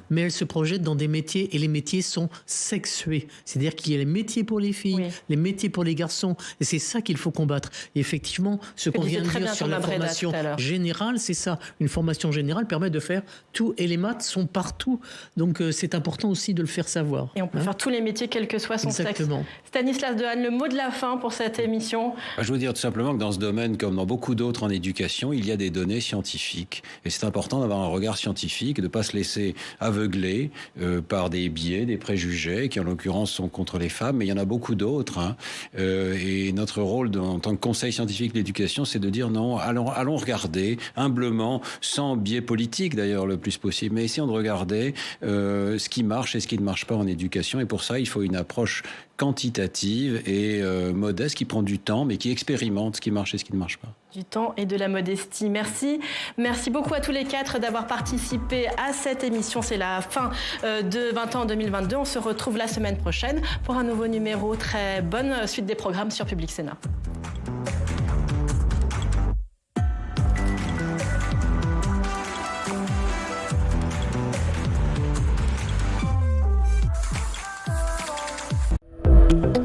Mais elles se projettent dans des métiers, et les métiers sont sexués. C'est-à-dire qu'il y a les métiers pour les filles, les métiers pour les garçons. Et c'est ça qu'il faut combattre. Et effectivement, ce qu'on vient de dire sur la formation générale, c'est ça. Une formation générale permet de faire tout. Et les maths sont partout. Donc, c'est important aussi de le faire savoir. Et on peut faire tous les métiers, quel que soit son sexe. Stanislas Dehaene, le mot de la fin pour cette émission. Je veux dire tout simplement que dans ce domaine, comme dans beaucoup d'autres en éducation, il y a des données scientifiques. Et c'est important d'avoir un regard scientifique, de ne pas se laisser aveugler par des biais, des préjugés, qui en l'occurrence sont contre les femmes, mais il y en a beaucoup d'autres. Et notre rôle en tant que conseil scientifique de l'éducation, c'est de dire non, allons regarder humblement, sans biais politique d'ailleurs le plus possible, mais essayons de regarder ce qui marche et ce qui ne marche pas en éducation. Et pour ça, il faut une approche quantitative et modeste qui prend du temps, mais qui expérimente ce qui marche et ce qui ne marche pas. Du temps et de la modestie. Merci. Merci beaucoup à tous les quatre d'avoir participé à cette émission. C'est la fin de 20 ans en 2022. On se retrouve la semaine prochaine pour un nouveau numéro. Très bonne suite des programmes sur Public Sénat. Merci.